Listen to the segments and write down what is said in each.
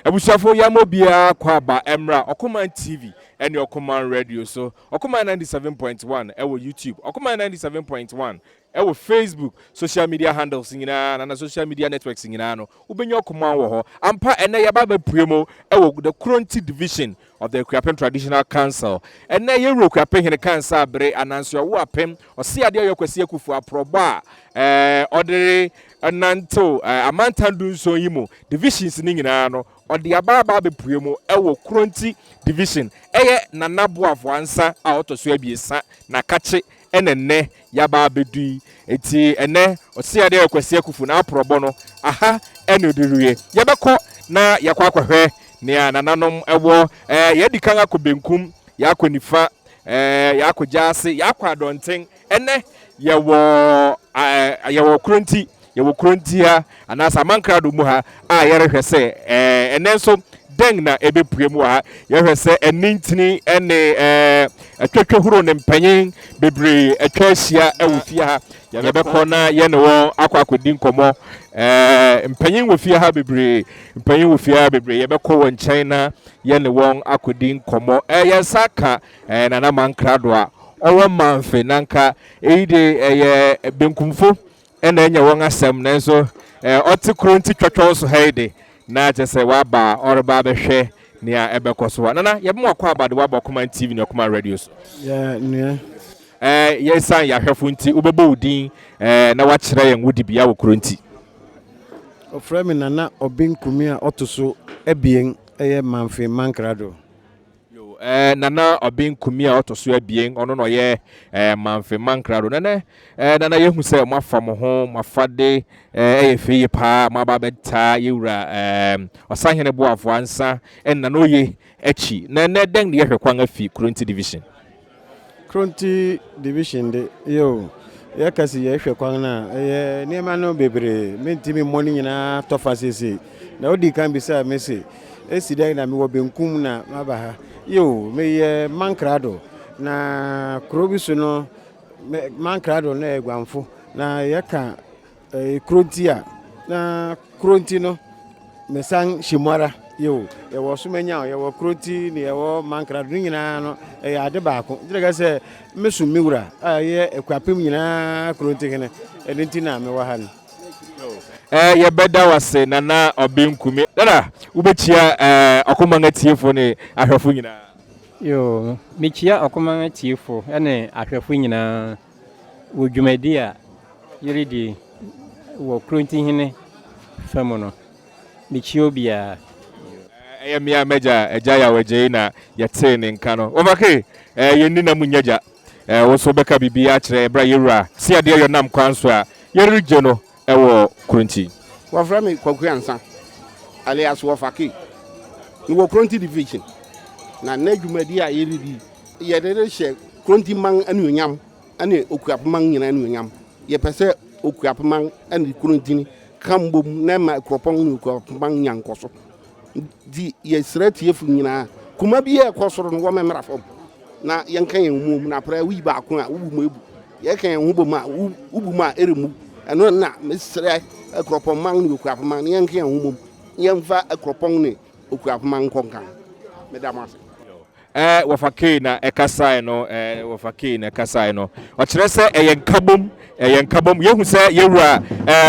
Abushafo Yamobia Kwaba Emra Okuman TV and your Okuman Radio. So Okuman 97.1 our YouTube, Okuman 97.1 our Facebook, social media handles and social media networks in no Ubenyo Okuman wo ampa ene yaba primo the Kronti division of the Okuapeman Traditional Council. And na ye Okuapehene Council bre announce your Okuapem Oseadeeyo Kwasi Akuffo aproba ordere ananto amantandu so yimo divisions ni nyina no odi ababa be puemo ewo Kronti division eye nanaboafo ansa a otoso abiesa na kache enenne yaba bedui eti ene Oseadeeyo Kwasi Akuffo na aprobo no aha ene odiruye yebekọ na yakwa akwahwe ne nananom ewo yedikan akobenkum yakonifa yakojase yakwa donten ene yewo Kronti yewo Kronti ha anasa mankrado mu ha a yerehwe se enenso deng na ebepuemu ha yerehwe se enintini ene atwatwa huro ne mpanyin bebre atwahia ewufia ha yebekọ na ye ne wo akwakodi nkomo mpanyin wofia ha bebre mpanyin wofia bebre yebekọ won China ye ne won akodi nkomo yensaka nana mankrado a owo manfe nanka eide benkumfo ena enya won asem nanso oti Kronti twatwa so haide na jese waba orba behwe nia ebekoso nana yebmo akwa abade waba Okuman TV ne Okuman Radio so ne yesan ya hwefo nti ubebo udin na wakire yen wudi bia wo Kronti ofremi nana obinkumi a otoso ebien eye manfe mankrado nana obinkumi a otoso ebien ono no ye manfe mankrado nana yehu se mafa mo ho mafade efeye pa mababeta yewura osahene boafo ansa na no ye echi na den ye hwekwan afi Kronti division de yo yakasi ye hwekwan na niema no bebre mentimi moni nyina tofasese na odi kan bisa mese esida na mi wo benkum na mabaha yo me mankrado na krobiso no mankrado na egwanfo na yaka Kronti a na Kronti no mesan shimara yo wo sumenya wo Kronti ni wo mankrado nyina no ade baako direga se mesu miwura ye Okuapem nyina Kronti hene edinti na me wa ha ni ye beda wase nana obinkumi dada ubechia Okuman atiefo ne ahwefo nyina yo mechia Okuman atiefo ene ahwefo nyina wo dwumadi a yeredi wo Kronti hene famono mechia obia mia meja ejaya weje na yete ne nka no obake yenni na munyaja wo so beka bibia kire bra yewura Oseadeeyo nam kwanso a yerije no ewo Kronti waframi kwaku ansa alias wafaki ni wo Kronti division na dwumadi a yeredi yedede hye Kronti man anuonyam ane Okuapeman nyina anuonyam ye pese Okuapeman ane Kronti ni kambom na ma kropon ni Okuapeman nyankoso di ye sratief nyina kuma bi e kosoro no wo memra fom na yenkan yen na pra wi ba ko a wubu mu ebu ye kan yen hubo ma wubu ma eremu eno na mesre Okuapeman ni Okuapeman yenkan yen humom yemfa Okuapeman ni Okuapeman konkan medamase wafake na ekasai no wafake na ekasai no okire se eyenkabom yehu se yewura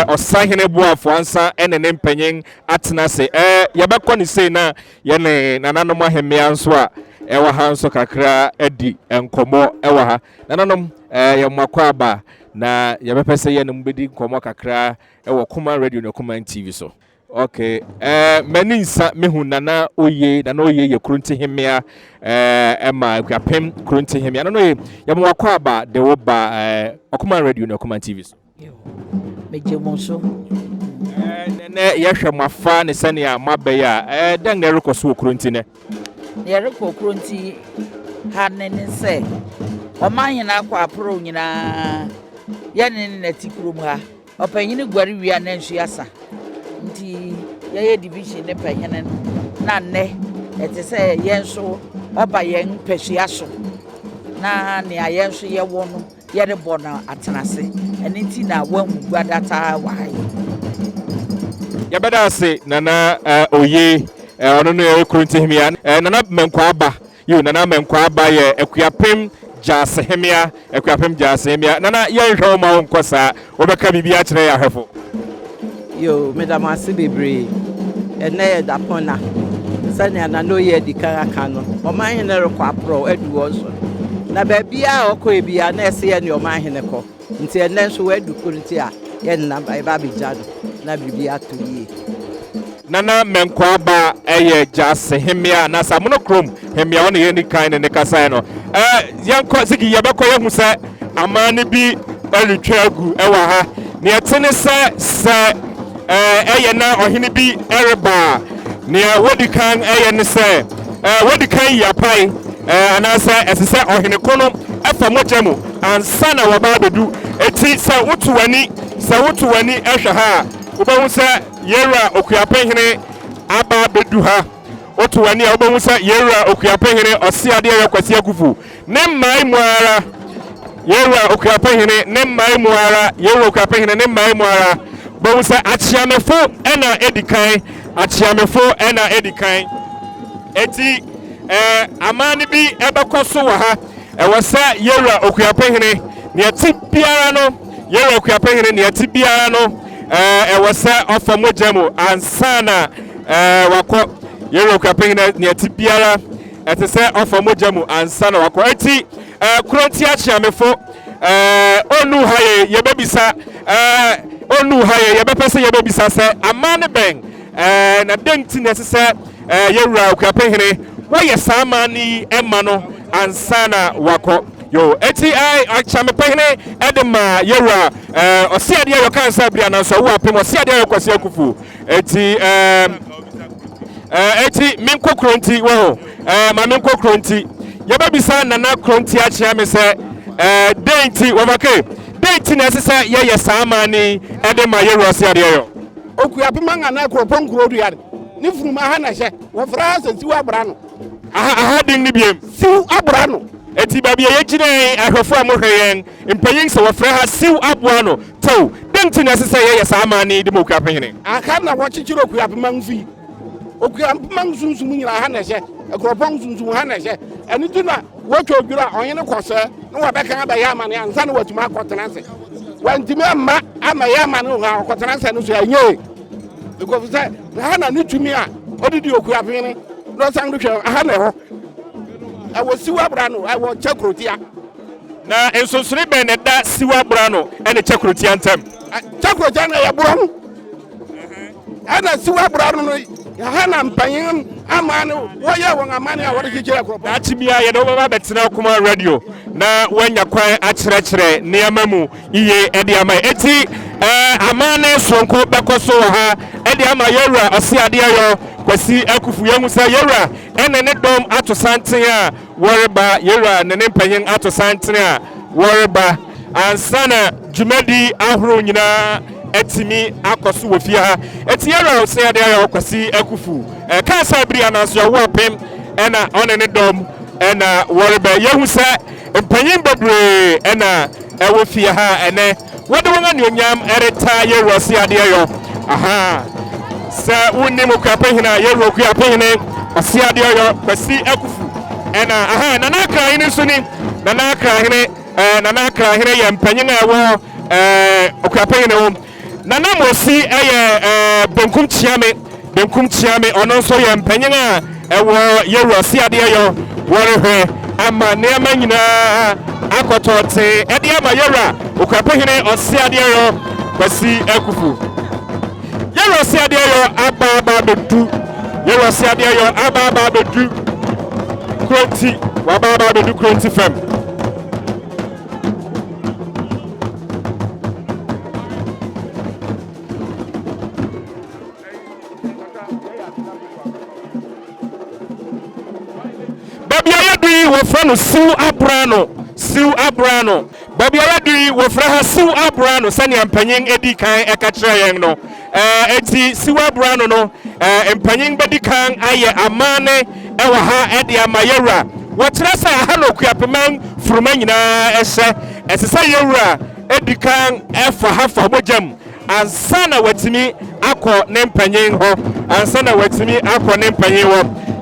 osahene boafo ansa ene mpanyin atena se yebekọ ni sei na ye ne nananom ahemia nso a ewa ha nso kakra edi enkomo ewa ha nananom yemakọ aba na yebepese ye ne mbedi nkomo kakra ewa Okuman Radio na Okuman TV so okay meninsa mehu nana oye ye Kronti hemia ema Okuapem Kronti hemia nana oye yamwakọ aba de wo ba Okuman Radio na Okuman TV so mejemonso ne yehwe mafa ne sane a mabeya dan ne rekoso Kronti ne rekọ Kronti hanene se omanyina akwa apro nyina yane ne tikrum ha opanyini gwari wi anansu yasa nti ye division ne panyene na ne etese yenso oba yen pesua so na ne ayenso ye wo no ye de bona atenase eni nti na wahu gwadata wa yabeda ase nana oye ono no ye Kronti hemia nana menkwaba yo nana menkwaba ye Akuapem jasehemia Akuapem jasehemia nana ye hwe ma onkosa obeka bibia kire ya hwefo yo madam asibebre ene da pona sani ana no ye di karaka no oman hene rekọ apro aduwo so na ba bia okọ ebia na ese ye ne oman hene kọ nti ene nso wa adu Kronti a ye na ba bija no na bibia to yi nana menkwaba eye jasehemia na samuno krom hemia wona ye ni kan ne kasa no yanko sigi yebekọ ye hu se amane bi alitwagu ewa ha ne etene se eye na ohene bi ereba ne wodi kan eye ne se wodi kan yapai anasa esese ohene kono afa mojamu ansa na waba bedu eti se wotu wani ehwe ha obahu se yera Okuapehene aba bedu ha wotu wani obahu se yera Okuapehene Oseadeeyo Kwasi Akuffo ne mai muara yera Okuapehene ne mai muara yera Okuapehene ne mai muara obahu se achiamefo ena edikan eti amani bi ebekoso wa ha ewose yera Okuapehene ne ati biara no yera Okuapehene ne ati biara no ewose ofamojamu ansana wako yera Okuapehene ne ati biara etese ofamojamu ansana wako eti Kronti achiamefo onu haye yebebisa yebepese yebebisa se amane ben na denti nesese yera Okuapehene woye samani emano ansana wako yo eti achiamepehene edema yera Oseadeeyo kansa bria na so wo apem Oseadeeyo Kwasi Akuffo eti minko Kronti wo ma minko Kronti yebebisa nana Kronti achiame se denti wabake denti nesese ye samani edema yera Oseadeeyo Okuapeman na kropon krodu yare ni furuma ha na hye wo fra siwa abrano aha din ni biem siw abrano eti babia ye gine ahwefo amohweyen mpanyin se wo fra ha siw abrano to denti nesese ye samani de Okuapehene aka na wo chichiro Okuapeman fi Okuapeman sunsun nyira ha na hye kropon sunsun ha na hye eni tuna wo twodwira onye kwose no wo beka ba ya amane ansa na watuma akotenanse wantime amma ama ya amane ho akotenanse no so anye because say na ni tumi a odidi Okuapehene no sang hwe aha na ho awo siwa brano awo chakrotia na ensonsore ben ne da siwa brano ene chakrotia ntam chakrotia na ya bro ana siwa brano no aha na mpanyin amane woye won amane a wode kikire kropo na tibia ye no baba betena Okuma radio na wanya kwan akyerɛkyerɛ nneɛma mu iye ede ama eti amane sonko bekoso ha ede ama yera Oseadeeyo Kwasi Akuffo yehu sa yera ene ne dom ato santen a woreba yera ne mpanyin ato santen a woreba ansana jumadi ahoro nyina etimi akoso wofia ha eti yera Oseadeeyo Kwasi Akuffo kansa bri ananso wo apem ena one ne dom ena woreba yehu sa mpanyin bebre ena ewo fia ha ene wode wona nyonyam ereta yera Oseadeeyo aha sa unni Okuapehene yera Okuapehene Oseadeeyo Kwasi Akuffo ena aha nana krahene so ni nana krahene ye mpanyin ewo Okuapehene wo nana mosi eye benkum chiame ono so ye mpanyin a ewo yera Oseadeeyo worehwe ama neema nyina akotote ede ama yera Okuapehene Oseadeeyo Kwasi Akuffo yera Oseadeeyo ababa bedu yera Oseadeeyo ababa bedu Kronti wababa bedu Kronti fam babia yedi wo fra no siw abrano babia yedi wo fra ha siw abrano sani ampanyin edi kan ekakire yen no eti siw abrano no empanyin bedi kan aye amane ewa ha edi amayera wo kire sa ha no Okuapeman furuma nyina ehye esesa yewura edi kan efa ha fa mojam ansana watimi akọ ne mpanyin ho ansana watimi akọ ne mpanyin ho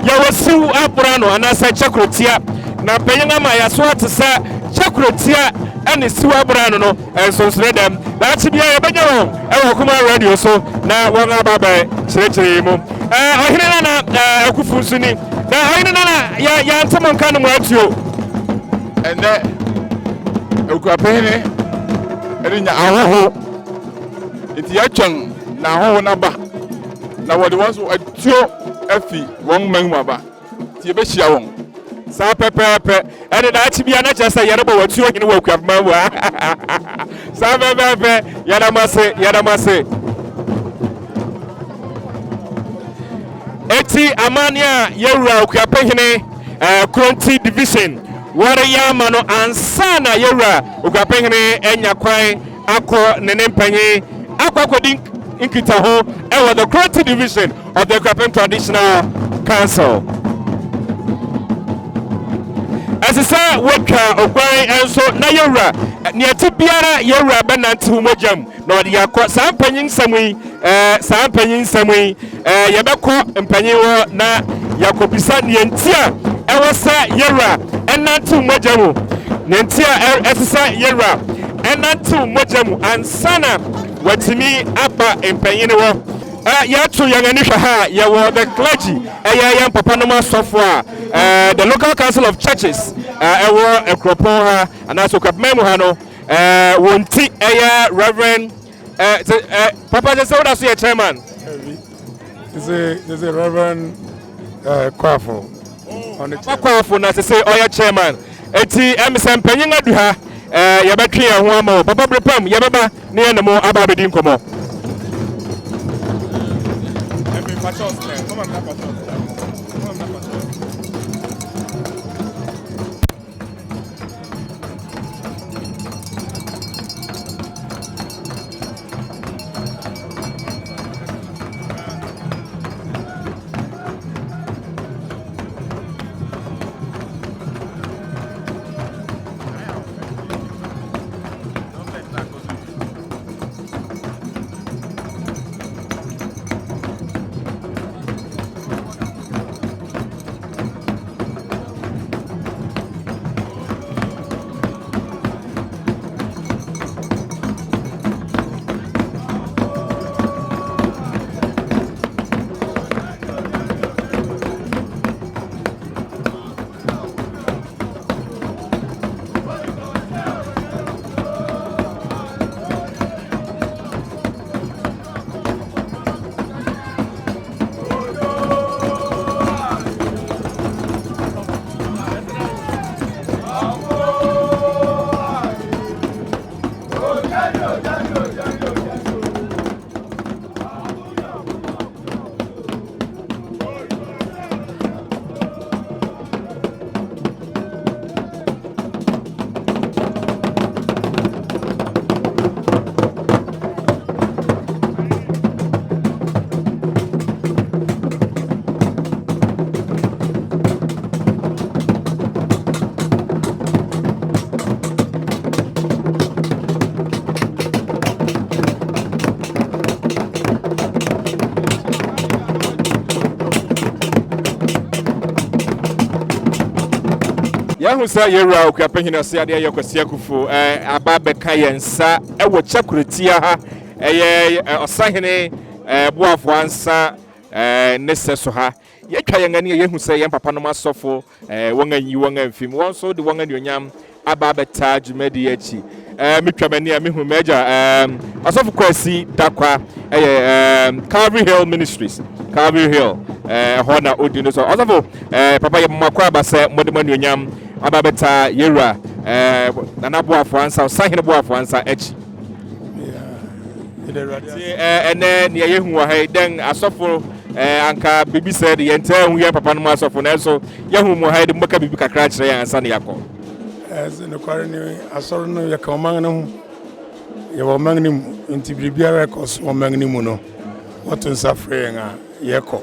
ya wasiw abrano anasa chakrotia na mpanyin ama ya so atesa chakrotia ene siw abrano no ensonsre dem na chibia ya benya won e Okuma radio so na won ababa chirechire mu ahine na Akuffo suni na ahine na ya ntamo nka no atio ene Okuapehene erinya ahoho enti ya twan na ahoho na ba na wode wonso atio afi won manmu aba ti be hia won sa pepepe ene na achibia na chesa yere bo watuo hine wa Okuapeman wa sa pepepe yada mase eti amania yewura Okuapehene Kronti division ware yama no ansana yewura Okuapehene enya kwan akọ nene mpanyi akọ inkita ho ewa the Kronti division of the Okuapeman Traditional Council. Asisa weka ogwan enso na yewura ne atibiara yewura benante humojam na ode yakọ sampanyin samui yebekọ mpanyin wo na yakobisa ne ntia ewasa yewura enante humojam ne ntia asisa yewura enante humojam ansana watimi aba mpanyin wo yatu yangani ha yawo the clergy yan papa no masofo the local council of churches ewo ekropon ha anaso Okuapeman ha no wonti reverend papa just say that's your chairman this is Reverend Kwasi on the Kwasi na say oya chairman eti emsem panyin adu ha yabetwe ya ho ama papa brepam yabeba ne ye nemo aba bedi nkomo. Yahusa yewura Okuapehene Oseadeeyo Kwasi Akuffo ababe kayensa ewo chakrotia ha osahene boafo ansa ne seso ha yetwa yengane yehusa yen papa no masofo wonganyi wongamfim wonso de wonganuonyam ababe ta dwumadi achi metwamani a mehu meja asofo Kwasi dakwa Calvary Hill Ministries Calvary Hill hona odino so asofo papa ye makwa abase modemanuonyam ababeta yewura nanaboafo ansa osahene boafo ansa achi ene ne yehu wa ha den asofo anka bibi said yenta hu ye papa no asofo na so yehu mo ha de mbaka bibi kakra kire ya ansa ne yakọ ne kware ne asoro no ye ka oman no ye wo man ni nti bibia records wo man ni mu no wato nsafre nga ye ko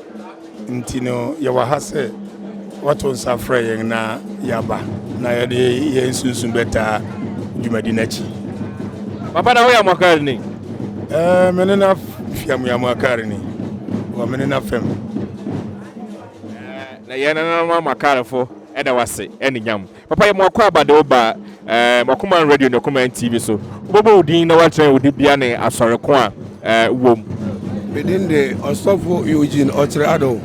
nti no ye wa ha se wato nsafre ye na yaba na ye de ye nsunsun beta dwumadi na chi papa na ho ya mwakari ni menena fiamu akarini wa menena fem na yana na makarefo eda wase eni nyam papa ye mo akwa abade oba Okuapeman radio ne Okuapeman TV so bobo udin na watren odi bia ne asore ko a wom within the Osofo Eugene Otrado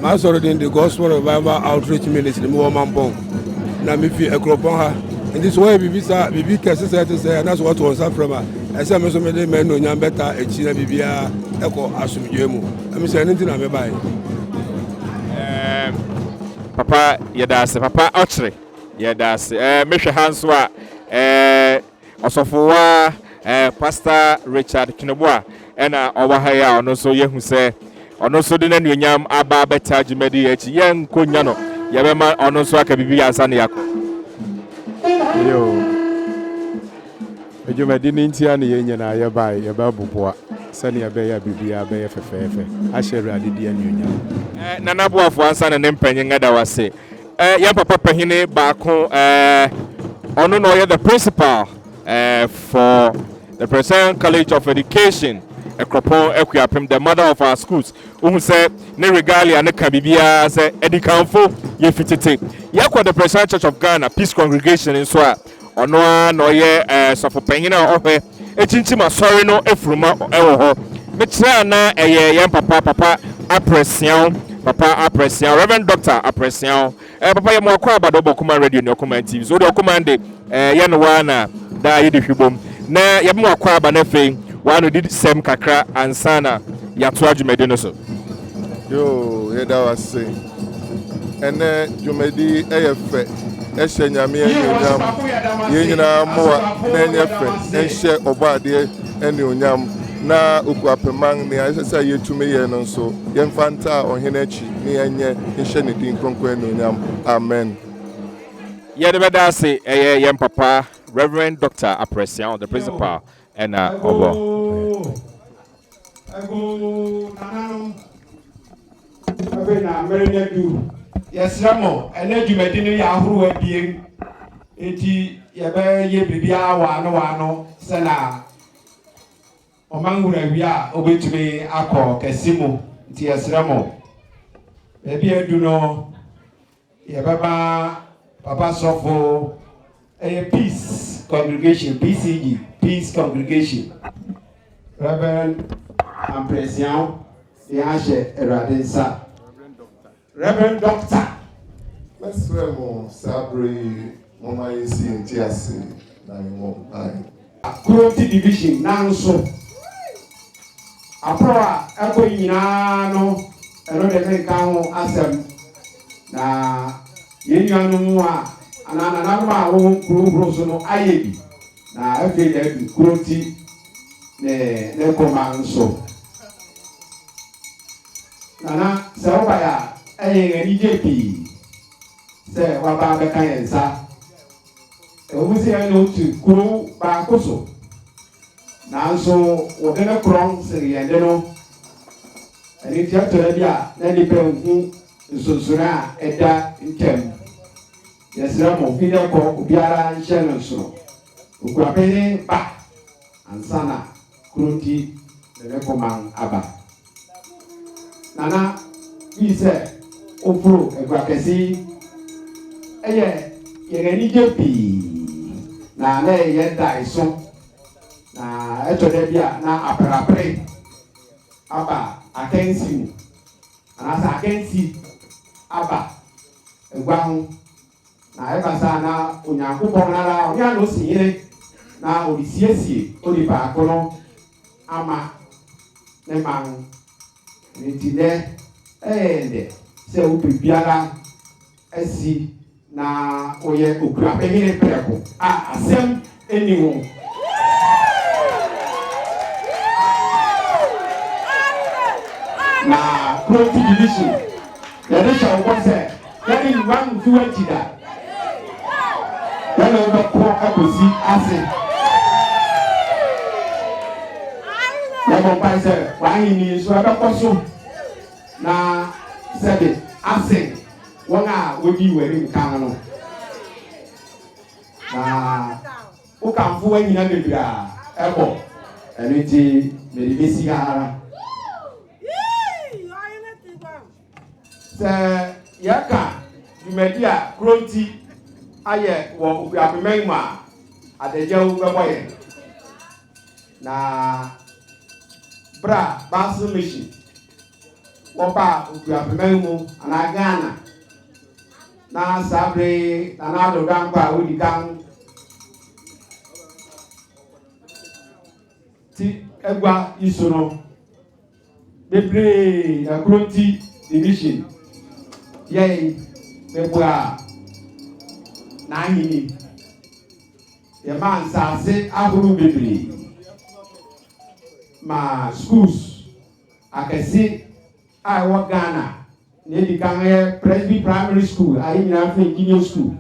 ma soro din the Gospel Revival Outreach Ministry mo mampon na me fi ekropon ha ndi so we bibi kese say na so what was from ese me so me de me no nyam beta echi na bibia eko asumdwe mu me say nti na me bai papa yedase papa ochre yedase mehwe hanso a osofo wa Pastor Richard Kinobua ena owa ya ono so yehu se ono so de nanuonyam aba beta jumedi echi yen konya no yebema ono so aka bibia ansa ne yakọ yo ejumedi ni ntia ne yenye na ye bai ye ba buboa sani ya be ya bibia be ye fefefe ahyeru adedi anuonyam nana boafo ansa ne mpanyin ngada wase ya papa pahine baako ono no ye the principal for the President College of Education Ekropon Okuapeman, the mother of our schools who say ne regalia ne kabibia say edikanfo ye fitete yakwa the President Church of Ghana Peace Congregation in so ono no ye sofo panyina ohwe echinchima sorry no efuruma ewo ho me kira na ye papa apresian Reverend Dr. Apresian papa ye mo akwa abado Okuapeman radio ne Okuapeman TV so the Okuapeman de ye no wana da ye de hwibom na yemu akwa aba na fe wanu did sem kakra ansana yato adwumedi no so yo yeda wase ene dwumedi eyefe ehye nyame enyonyam yenyina moa na enyefe ehye obade ene onyam na Okuapeman ne asesa yetume ye no so yemfanta ohene achi ne enye ehye ne din kronkron ene onyam amen yede beda se yem papa Reverend Dr. Apresian, the principal, and Obo. Yes, Ramo, and then you made in Yahoo being 80 Yabia Wano, Sana. Among we are obey to me, Ako, Casimo, Tias Ramo. Maybe I do know Yababa, Papa Sofo. A peace congregation, PCG, peace congregation. Reverend Mpeniase, Yanshe Eradensa. Reverend Doctor. Let's remove Sabri, Mama is in Tiasi, Kronti division, Nanso. Aproa, Eko Yinano, and Roderick Kamo Asem. Na Yenyanu. Ananama won kuro no ayebi na afi da du Kronti ne koma nso nana se oba ya ngani jepi se wa ba be kan yensa e wo se ya no tu kuro ba koso na nso wo de na kron se yende no ani tiato bia na ni pe hu nsonsura eda ntem yes, Ramo, Fidel Biara and Shannon so. Okuapehene ba ansana Kronti the Okuapeman aba. Nana, we say, Ofro, Eguakesi, Yeni Jepi, na le yenda iso, na etodebia na aparapre, aba akensi, anasa akensi, aba, Eguahu. Na eba sana onyankopon nara onya no siyire na orisiesie onipa akono ama ne man nitide ende se ubibiara asi na oye Okuapehene preko asem eniwo na Kronti division yede shawo konse yede wan duwa tida Hello, Akuffo ase. Never buy say why ni so abakoso na said ase wona wodi wari nkan no. Na o kan fo wanyina bebira ebo Eniti medibesi ara. Se yaka jumedia Kronti aye wo Okuapeman ma adeje wo beboye. Na bra basu mission. Wopa Okuapeman mu ana Ghana. Na sabre na na do dankwa odi kan ti egwa isono bebre na Kronti division yei bebwa na hini ye man sase ahuru bebre ma schools akesi ai wo Ghana ne di kan Presby Primary School ai nyina fe junior school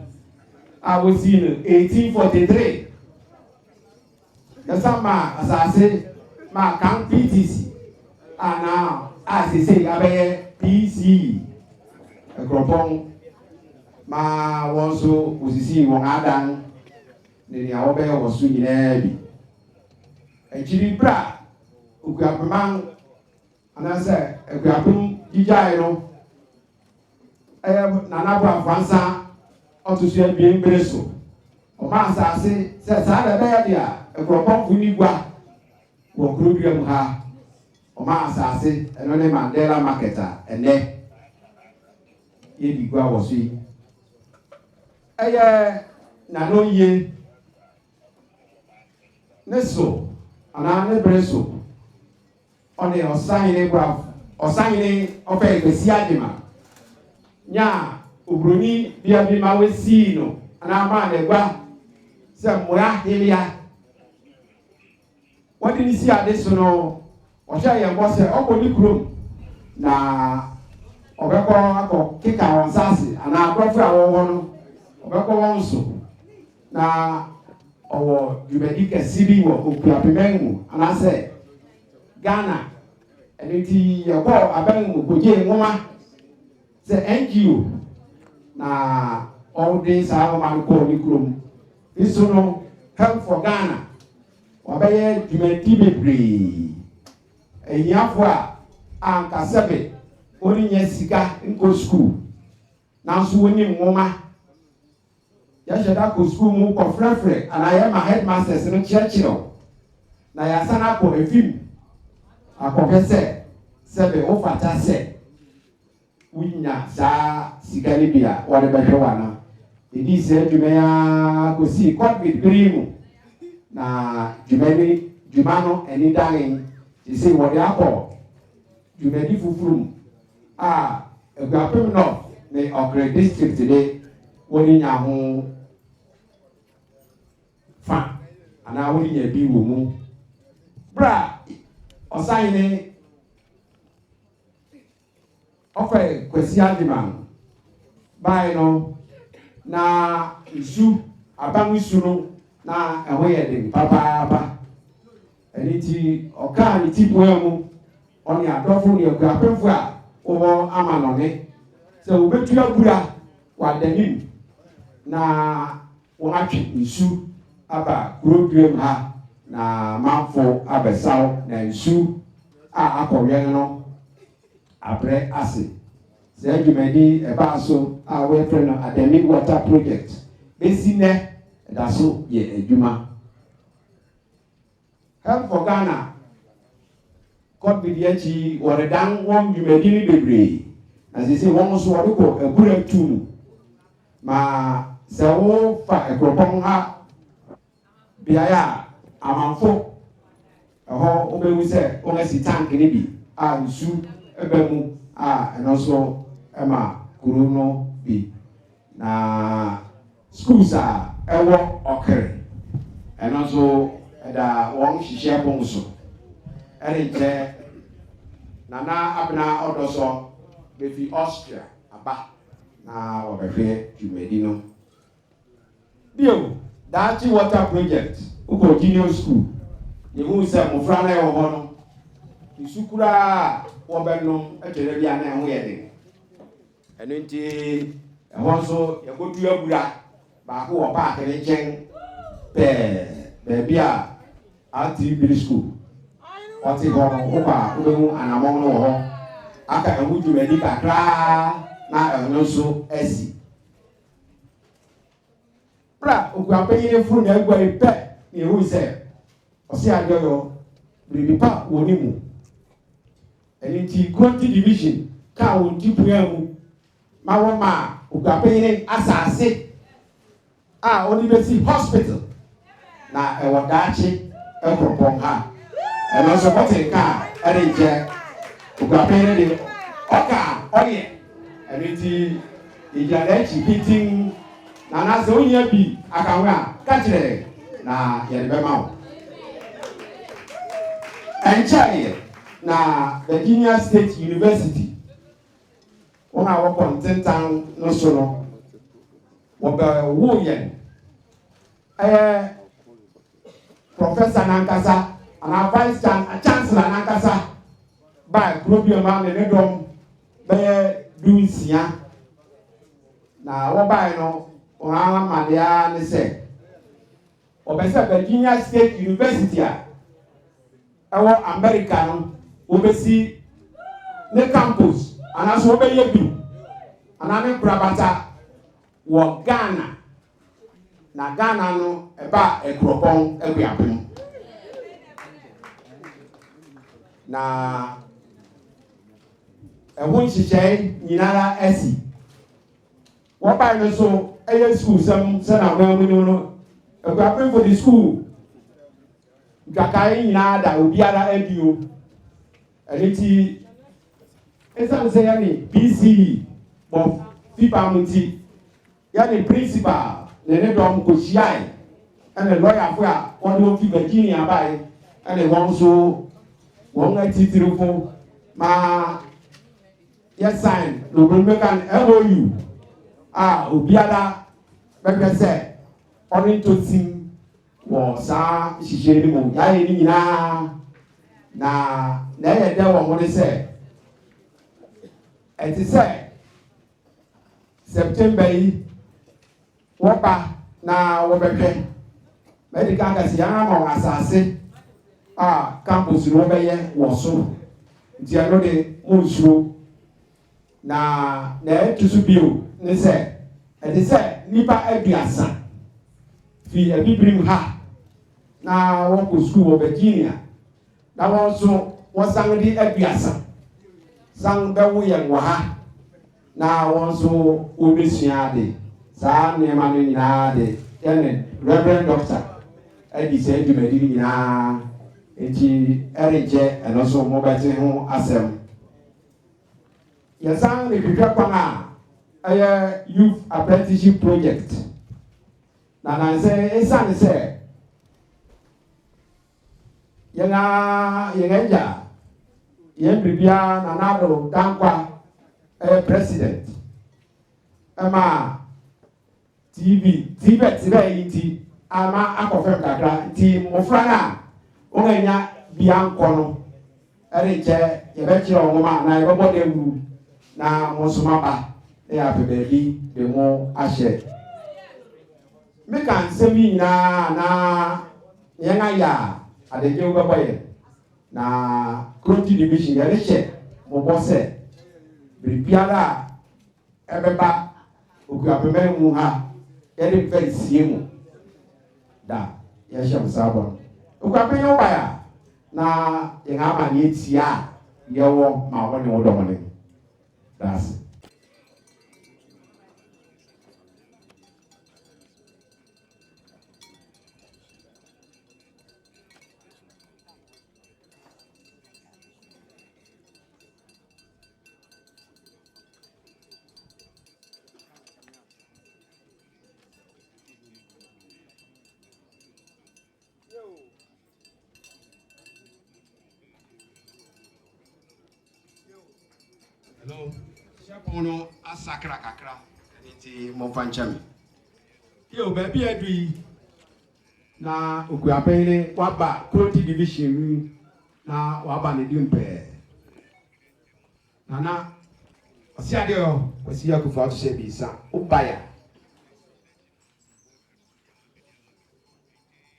I was in 1843 Yasama asase ma kan PTC ana asese abe PC ekropon ma wonso osisi won adan ne ni awobe wosu nyina bi ejiri bra Okuapeman anase Okuapem jijai no nana bo Fransa otusu ebie mbreso o ma asase se sa da be dia ekropon funi gwa wo program ha o ma asase eno ne Mandela marketa ene ye di gwa wo si na no ye neso ana ne breso one osanyine gwa osanyine ofe kwesi adima nya obroni bia bi ma wesi no ana ma ne gwa se mura helia wadi ni si ade so no o sha ye mbo se okoni krom na obekọ akọ kika won sase ana abrofo awo no obekọ won so na owo jubedi kesibi wo Okuapeman mu ana se Ghana eniti yebo aban mu koje nwoma se NGO na all days have man ko ni krom iso no help for Ghana wabaye jumenti bebre enyafo a anka sebe oni nya sika nko school na so woni nwoma ya sheda ko school mu ko frefre ana ya ma headmasters no chechiro na ya sana ko efim akofese sebe o fata se winya sa sika ni bia wale behwa na edi se dwumaya ko si covid grimu na dwumano eni dan ti se wode akọ dwumadi fufurum Okuapem no ne Okre district de woni nya ho fa ana woni nya bi wo mu bra osanyine ofe kwesi adima bai no na isu abamu isu no na eho ye de papa eniti oka ni tipo emu oni adofo ni Okuapemfo a wo amanone se obetu agura wa danim na wo atwe isu aba program ha na manfo abesaw na isu a akọwe no abre ase se adwumadi eba so a we friend no academic water project besine da so ye adwuma help for Ghana God be the chi or dan won dwumadi ni bebre as they say won so won ko ebura tu ma se wo fa ekropon ha biaya amanfo eho obewu se o ngasi tank ni bi a nsu ebemu eno so ema kuru no bi na schools a ewo Okre eno so da won hihye pon so erinje nana abna odoso befi Austria aba na obehwe dwumadi no dio dachi water project uko junior school yehu se mofra na ewo ho no isukura wo benno etere bia na eho yede eno nti eho so yekotu agura ba ko wo pa kene chen be bia anti school ɔte hɔ no wokɔ a wobɛhu anammɔn no wɔ hɔ aka ɛho dwumadi kakraa na ɛno nso asi pra Okuapenyini furu na aguare pɛ na ɛhu sɛ Oseadeeyo biribi pa wɔ ne mu ɛno nti Kronti division ka wɔn ti pua mu ma wɔn ma Okuapenyini asase a wɔde bɛsi hospital na ɛwɔ daakye ɛkoropɔn ha ɛno nso kɔte ka ɛde nkyɛ Okuapenyini de ɔka ɔyɛ ɛno nti ìjà lẹ́ẹ̀kì pitin na n'asẹ onye bi akanwe a kakyere na yɛde bɛma wo ɛnkyɛn na Virginia State University wɔn a wɔkɔ ntentan no so no wɔbɛwo yɛn ɛyɛ professor nankasa ana vice chancellor nankasa baa kuro bi ɔmo ama ne dɔm bɛyɛ dunsia na wɔbae no wɔn amadeɛ ne sɛ wɔbɛsɛ Virginia State University a ɛwɔ America no wɔbɛsi ne campus anaasɛ wɔbɛyɛ bi anaa ne korabata wɔ Ghana na Ghana no ɛba ɛkuropɔn Akuapem na ɛho nhyehyɛe nyinara asi wɔbae no so ɛyɛ school sɛm sɛ na wɔn mu no Akuapem for the school nkakae nyinaa da obiara adi o ɛne ti ɛsiane sɛ yɛne BCE bɔ fipa mu ti yɛne principal ne ne dɔm kɔhyiae ɛne lɔyafo a wɔde wɔn fi Virginia bae ɛne wɔn nso wɔn atitirifo ma yɛ sign lobomeka MOU a obiara bɛhwɛ sɛ ɔne ntosim wɔ saa nhyehyɛ no mu yɛayɛ ne nyinaa na ɛyɛ dɛ wɔ ho de sɛ ɛte sɛ September yi wɔba na wɔbɛhwɛ medical kasi yɛn ama wɔn asase a campus no wɔbɛyɛ wɔ so nti ɛno de mo nsuro na ɛtu so bio ne sɛ ɛte sɛ nipa aduasa fi abibirim ha na wɔkɔ school wɔ Virginia na wɔn nso wɔsan de aduasa san bɛwo yɛn wɔ ha na wɔn nso wɔbɛsua ade saa nneɛma no nyinaa de yɛne Reverend Doctor adi sɛ dwumadi no nyinaa nti ɛrenkyɛ ɛno nso mobɛte ho asɛm yɛsan de hwehwɛ kwan a ɛyɛ youth apprenticeship project na nansɛ ɛsiane sɛ yɛn agya yɛn biribiara na n'ado dankwa ɛyɛ president ɛma TV yi nti ama akɔfɛm kakra nti mmɔfra no a wɔn anya bia nkɔ no ɛrenkyɛ yɛbɛkyerɛ wɔn na yɛbɛbɔ dɛ wuru na mo nso maba na yɛapɛ baabi de mo ahyɛ meka nsɛm yi nyinaa na yɛn ayɛ a adagye wobɛbɔ yɛn na Kronti division yɛde hyɛ mo bɔ sɛ biribiara a ɛbɛba Okuapeman mu ha yɛde mfa sie mu da yɛhyɛ mo saa bɔ no Okuapeman yɛ wobae a na yɛn ama ne yɛtia a yɛwɔ ma wɔne wo dɔm ne that's hello shapono asakra kakra nti mo fanchami yo baby adui na Okuapeman waba Kronti division na waba ne dimpe nana Oseadeeyo Kwasi Akuffo to say bisa ubaya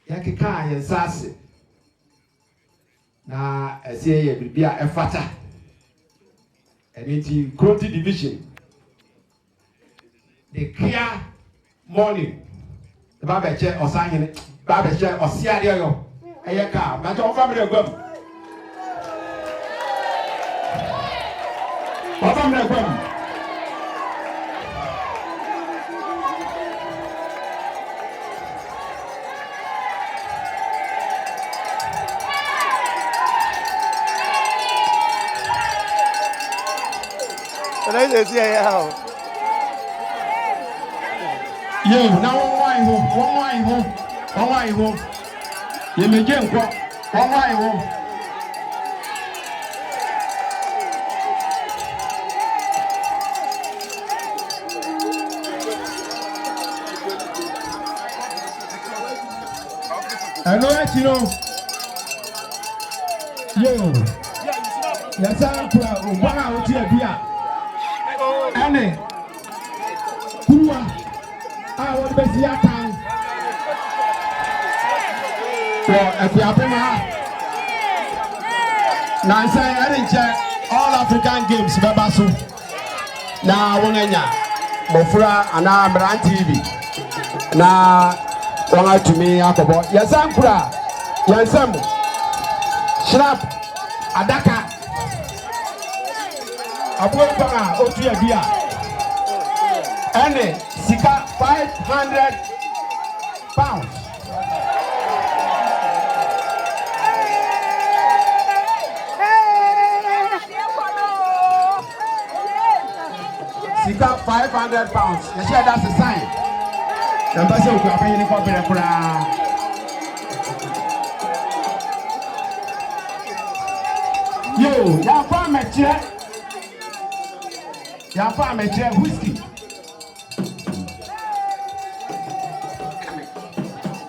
yakeka yensase na ɛsɛ yɛ biribi a ɛfata ɛne nti Kronti division the clear morning ba bɛkyɛ ɔsanyene ba bɛkyɛ Oseadeeyo ɛyɛ ka ma kyɛ ɔfa mmerɛ gwam ɔfa mmerɛ gwam Yo, now one home. You may get one home. I know that you know. Yo, yes, I'm one out here. Ane, Kurua, I want to see a town for Okuapeman. Now, I say, I didn't check all African games, Babasu. Now, Wongenya, Mofra, and I'm Brand TV. Now, one to me, Akobo. Yes, I'm Kura. Yes, I'm Shrap, Adaka. Abuela Otuabia and Sika 500 pounds. Sika 500 pounds. You see that's a sign. The person who can pay you Yo, ya farmer chair. Ya farmer chair whiskey.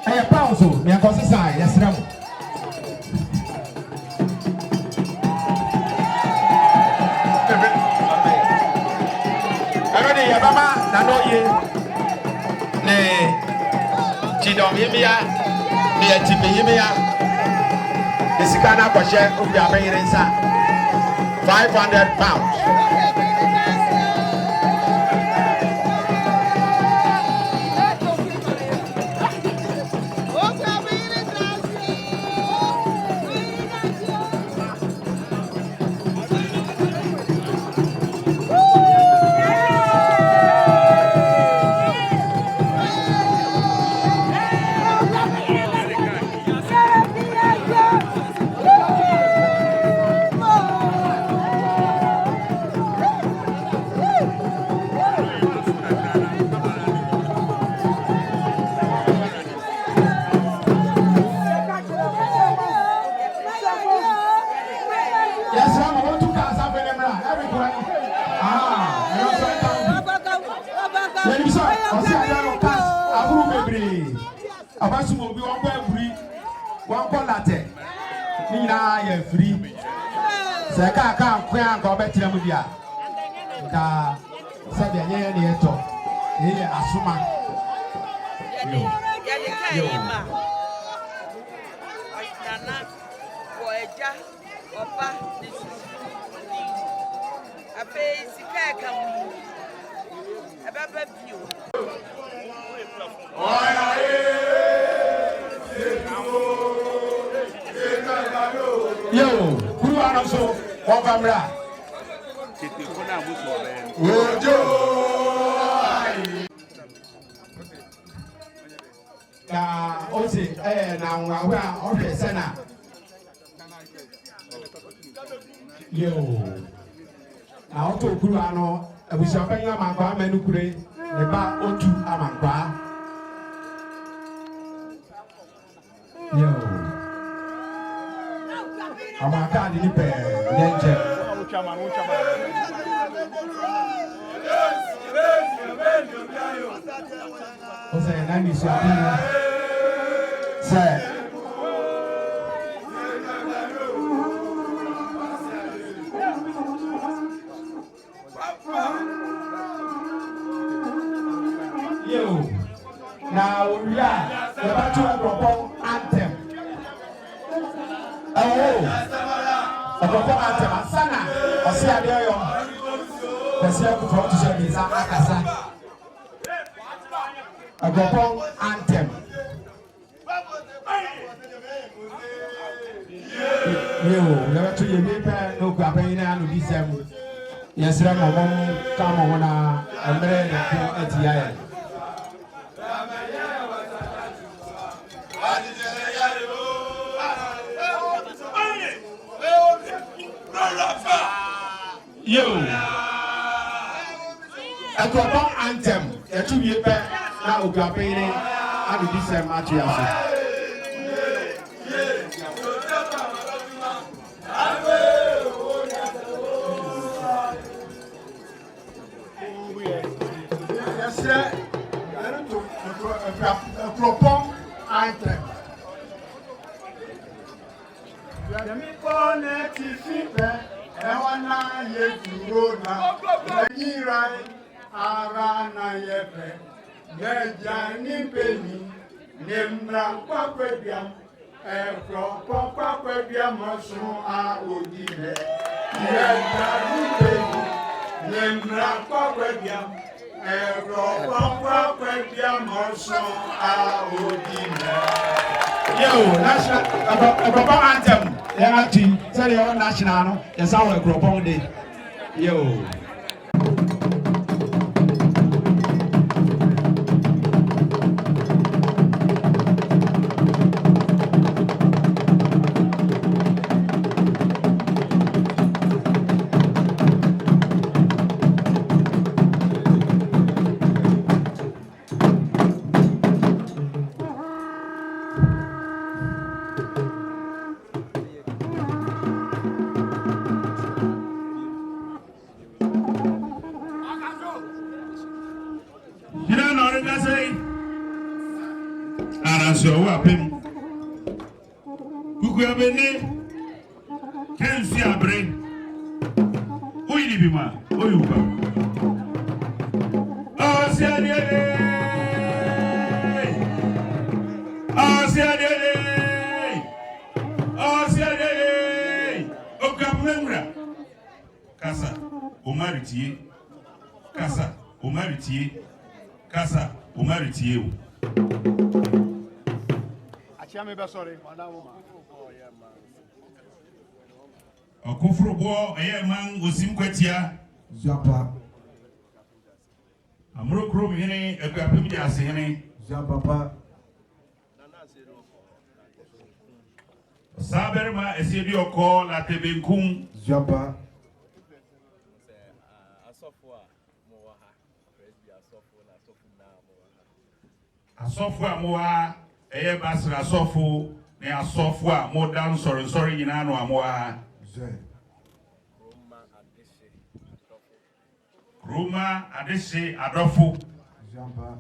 Hey, pounds, me a cause sign, yes, no. Already, Yabama, Nanoye, ne Chidom Yimia, near Tipimia, the Sikana Pasha, who are paying inside 500 pounds. Abasumo bi won kwa free won kwa latte ni na ya free se ka kwa ko betre mu dia ka se bia nye ne eto ni asuma yo nana wo eja opa ni abe sika ka mu ababa bio Yo, who are also one camera? Ose, now we are on the center. Yo, now to Kurano, we shall bring a man by Menukure, the back or two Amangba. Yo. Amaka ni pe nje o se na ni so abi se yo now we are about to perform anthem. Oh, anthem sana Oseadeeyo Kwasi Akuffo to share this akasa Okuapeman anthem yo never to you paper no Okuapeman and December yes Ramon come on a mere at the yo Okuapeman anthem e tu ye pe na Okuapeman and December Mpeniase Okuapeman anthem Yami kone tifipe ewana yefuro na yirai ara na yefe yeja ni peni nemra kwakwebiam kwakwebiam osun a odile yeja ni peni nemra kwakwebiam kwakwebiam osun a odile yo national Okuapeman anthem actually tell you national no yes how Okuapeman day yo Okuapeman Okuapeman kensi abre oyini bima oyuba Oseadeeyo Okuapeman kasa omaritie kasa omaritie kasa omaritie Akuffo bo man osim kwatia Zapa amro krom hene Mpeniase hene Zapapa Saberma Oseadeeyo ko la tebenkum Zapa asofo amoa basra asofo ne asofo a modan sorry nyina no amoa Roma adeshe adofo Zamba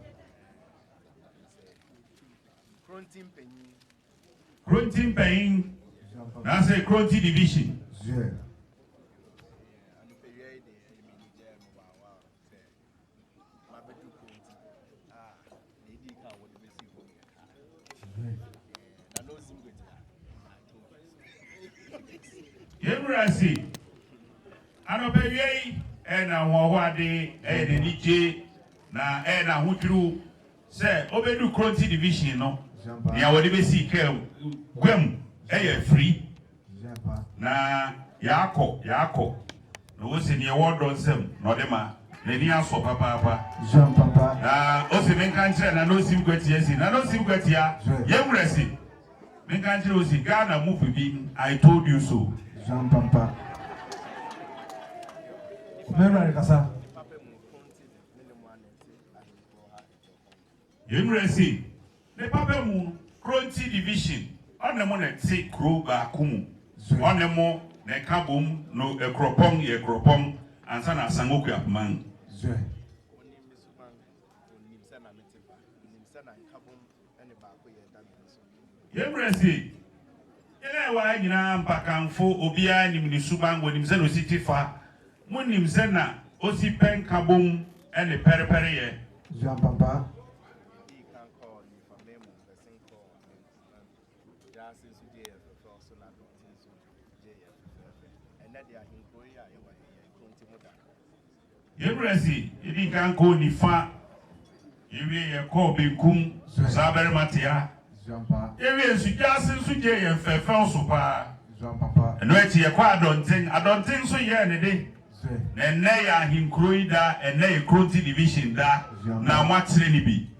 Kronti Mpeniase na say Kronti division Yemrasi anobeyei na hohwade de DJ na na hudru se obedu Kronti division no ya wode be si ka gwam free na yako no wo se ne wodo nsem no de ma na ni aso papa na o se men kan kire na no sim kwatia si na no sim kwatia yemrasi men kan kire o si Ghana move bi I told you so Papa Mera kasa Yemrasi ne papa mu Kronti division onemo na ti kro ba kumu onemo na kabom no ekropong ansa na asan Okuapeman Yemrasi ele wa nyina mpakanfo obia nim ni suban wonim se no sitifa munim se na osi pen kabom ene perepere ye Jean Papa Yebresi, you can go ni fa. You will call Binkum, Saber Matia. You will suggest Sujay and Fair Super. And wait here, I don't think so. Yeah, any day. And they are him Cruida and they Kronti division that now what's any be.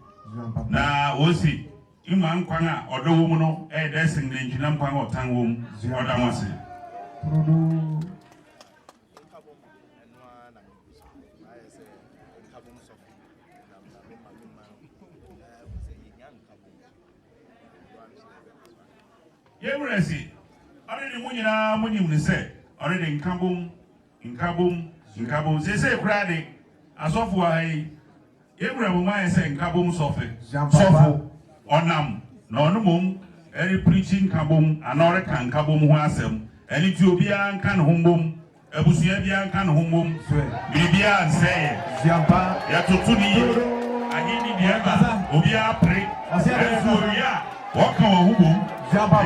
Now, we'll see. Iman Kwanga or the woman, a dancing in Jinam or Tangum, or Damasi. Yebresi, already Munina Munim say, already in Kabum, say, Craddy, as of why Abraham might say in Kabum Sophie, Sopho, Onam, Nonum, any preaching Kabum, another can Kabum Wasem, and Ethiopian can humbum, a Busiabian can humbum, Bibia and say, Ziampa, Yatutuni, Ahini Diaba, Obia Pre, Oseadeeyo, walk on humbum. Jampa,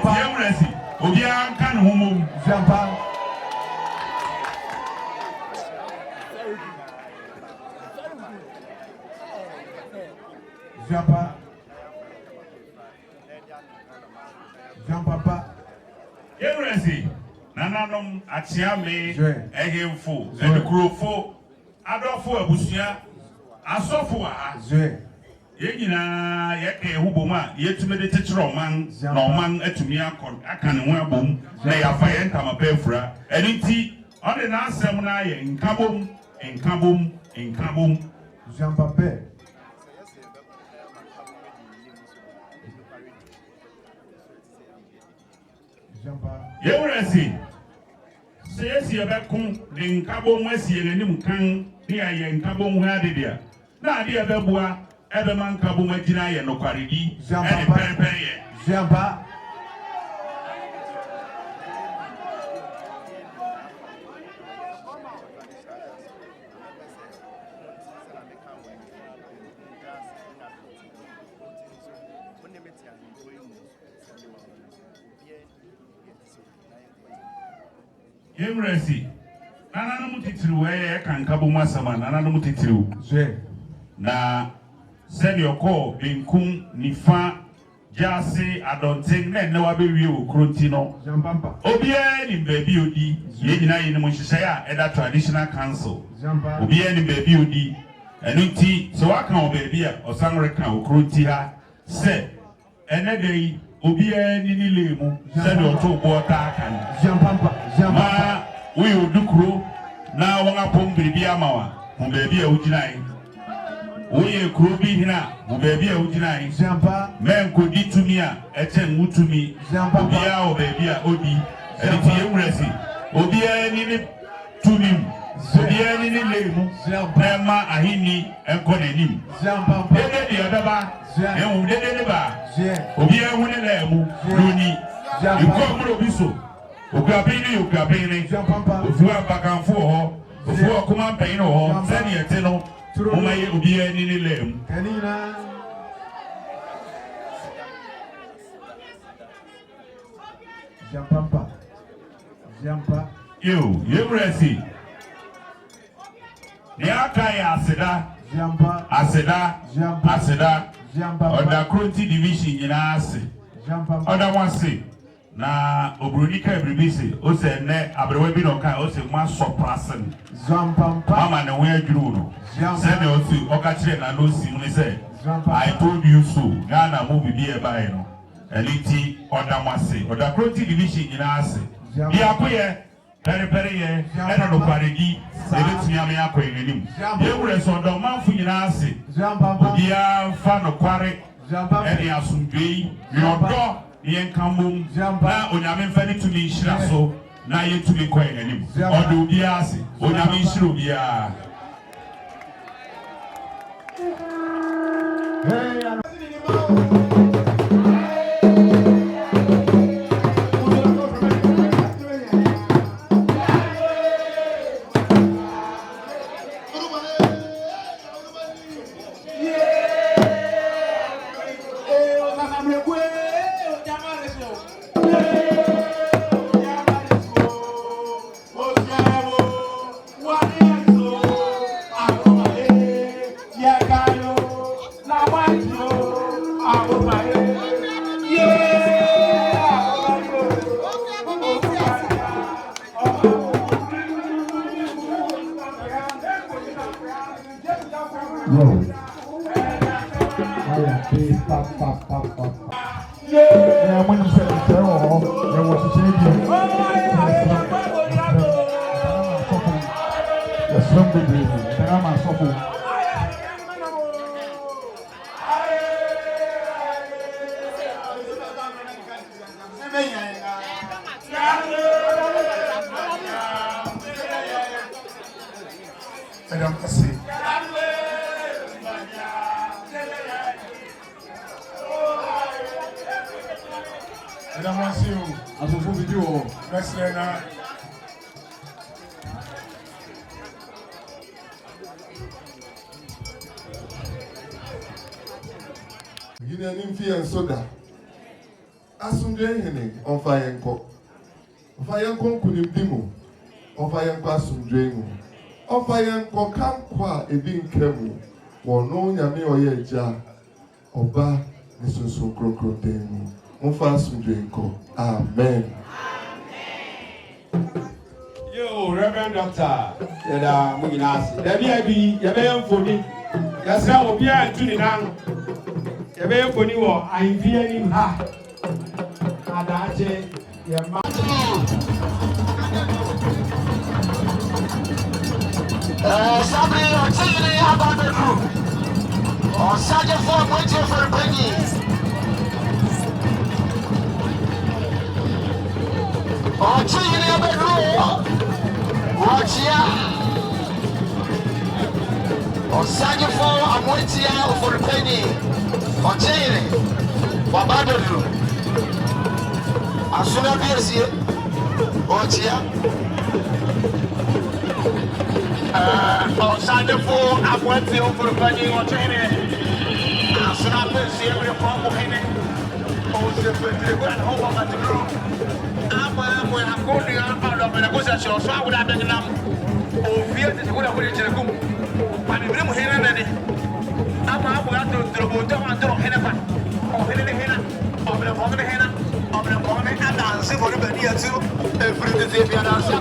Obian can humum, Jampa. Jampa, Jampa, Ebresi, Nananum, Atiame, Egemfo, and the Crowfo, Adolfo, Abusia, Asofua, Yegina, Yeke, Hubuma, yet to meditate Roman, Norman, Etumia, Akan, Boom, they are fire and Tama Pefra, and in tea, on the last seminar in Kabum, Jean-Pape. Yebresi, says you back home, then Kabum, Messi, and Nim Kang, near Yen Kabum, where did you? Now, dear Bebois. Everman Kabuma Jina no Quaridi, Jampa. Yebresi, Nana Mutitru, where can Kabuma Sama, Nana Mutitru, na send your call Binkum Nifa Jase Adonting na wabewie wo Kronti no Obia ni baby odi ye nyina ye mo hyehyɛ a ɛda traditional council Obia ni baby odi ɛno nti so waka wo baby a ɔsan reka wo Kronti ha sɛ ɛnɛ dai Obia ni ni lemu sɛ de ɔto bo ta kan ma wo yo dukuro na wɔn apom biribi amawa mo baby a wogina Oye Krubi hina, baby a Ujinai, Jampa, men could eat to me, a ten wood to me, Jampa, Obia or baby a Odi, and it's a resi, Obia any to him, Obia any lemu, Jampa, Ahini, and Conenim, Jampa, the other bar, and the bar, Obia Winelemu, Runi, you come Robiso, Okuapehene, Jampa, if you are back and forth, if you are command pain or send your tenor. Omaye Obia ni lem. Kanina. Jampa. Yebresi. Ni akaya aseda. Oda Kronti division nyina ase. Oda wanse. Na obronika ebribisi o se ne abrewe bi no ka o se ma soprasen. Mama na we adwuru no. Say the otu okachire na no sim ni say I told you so. Ghana mo bibi e bae no. Eliti oda mwase. Oda Kronti division nyina ase. Bi akoye pere ye e no paregi e betumi ame akoye nenim. Ye wure so do manfu nyina ase. Obi a fa no kware. E ni asumdwei ni odo yen kambum na onyame mfa ni tumi nhira so na ye tumi koye nenim. Odo obi ase onyame nhira obi a No. Olha aqui, pá. É a mãe do céu, eu vou assistir aqui. Some baby, drama sofu. Madam Kwasi. Madam Kwasi, Akuffo video. best learner. Yine anim fi en soda. Asumdwe hene on fa yenko. On fa yenko nkunim dimu. On fa yenko asumdwe mu. On fa yenko kankwa ebi nkemu. Wono nyame oye eja. Oba ni sunsun krokro demu. On fa asumdwe nko. Amen. Yo, Reverend Doctor, yada Mpeniase. Dabi abi, yabe mfoni. Yasra obi a ntuni nan. Yabe mfoni wo ahimfie ni ha. Adache yema. Somebody on TV about the crew. Oseadeeyo waiting for Mpeniase. On TV about the crew. Watch ya. Oseadeeyo I'm waiting for Mpeniase. On TV. About the crew. As soon as you see it, watch ya. Oseadeeyo I'm waiting for Mpeniase. On TV. As soon as you see it, Oseadeeyo and home at the crew. When I'm going to the negotiation, so I would have been enough. Oh, fear is what I would have done. But if I'm here, I'm going to the bottom and don't hit a or hit a hinna, or the woman hinna, or the woman and dancing for the year too. Every day, and I'll say,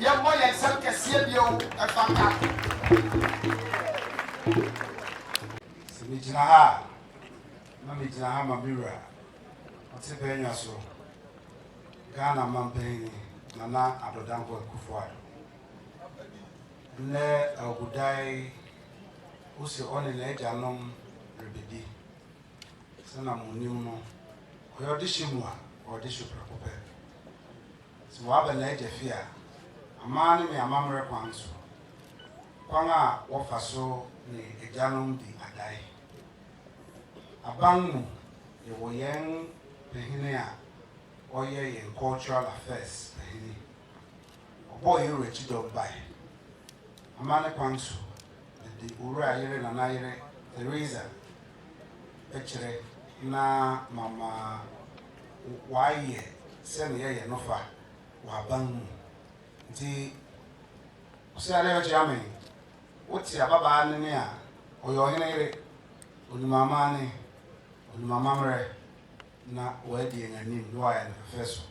Yɛmmɔ yɛn nsɛm kɛseɛ bio ɛfa ka Simijinaha, Mamijinaha Mabira, Mpeniase, Ghana Mpeniase, Nana Adodanko Akuffo. Ne Ogudai, Usi Oni Lejanom Rebidi, Sana Munimuno, Oyodishimwa, or Dishuprapope. So Wabba Lejafia, a man me a mamre Kwansu. Kwanga Wafaso ni Ejanum di Adai. Abangu, ye woyen Pehine, Oye in cultural affairs, Pehine. Obo you rich dog by. Amane Kwansu, the Ura Yere Nanaire, Teresa, Echere, na Mama Waye, send ye nofa, Wabangu. The Oseadeeyo Jamming. What's your Baba Nania, or your Henry, or your Mamani, or your Mamre, not wedding and name, why and professor.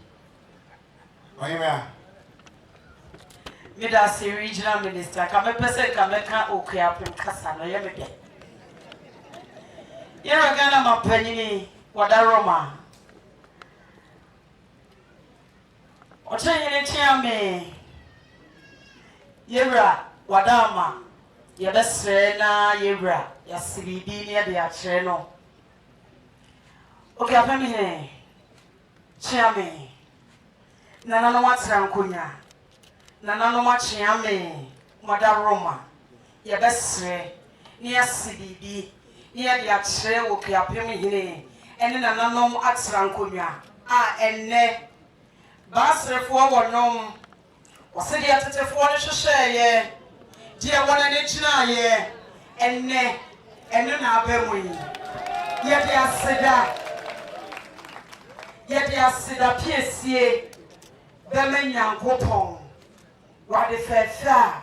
Mpeniase regional minister, come a person can make an Okuapeman Kasano Yamide. You're a Ghana Mpeniase, what a Roma. Or tell me, Yera, Wadama. Yabesrena Yebra, Yasibidi near the Atreno. OKUAPEHENE, Chiame, Nana what's Rancunya, Nana Machiame, Mother Roma, Yabesre, near CBD, near the Atre OKUAPEHENE, and then Nana at Rancunya, and ne Basre for nom, was it yet at a foreign share. Dear one and China, ye, and ne, and now Bemwin. Yet they are said that PSA, Bemenian Copon, what the fair,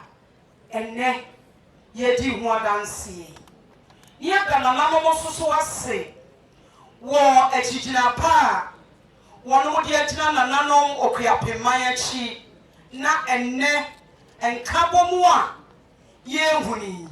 and ne, ye do more than see. Yet the Mamma so say, war a China pa, one more dear China, Nanom, OKUAPEMAN, na and ne, and Cabo Moa. Yehuni,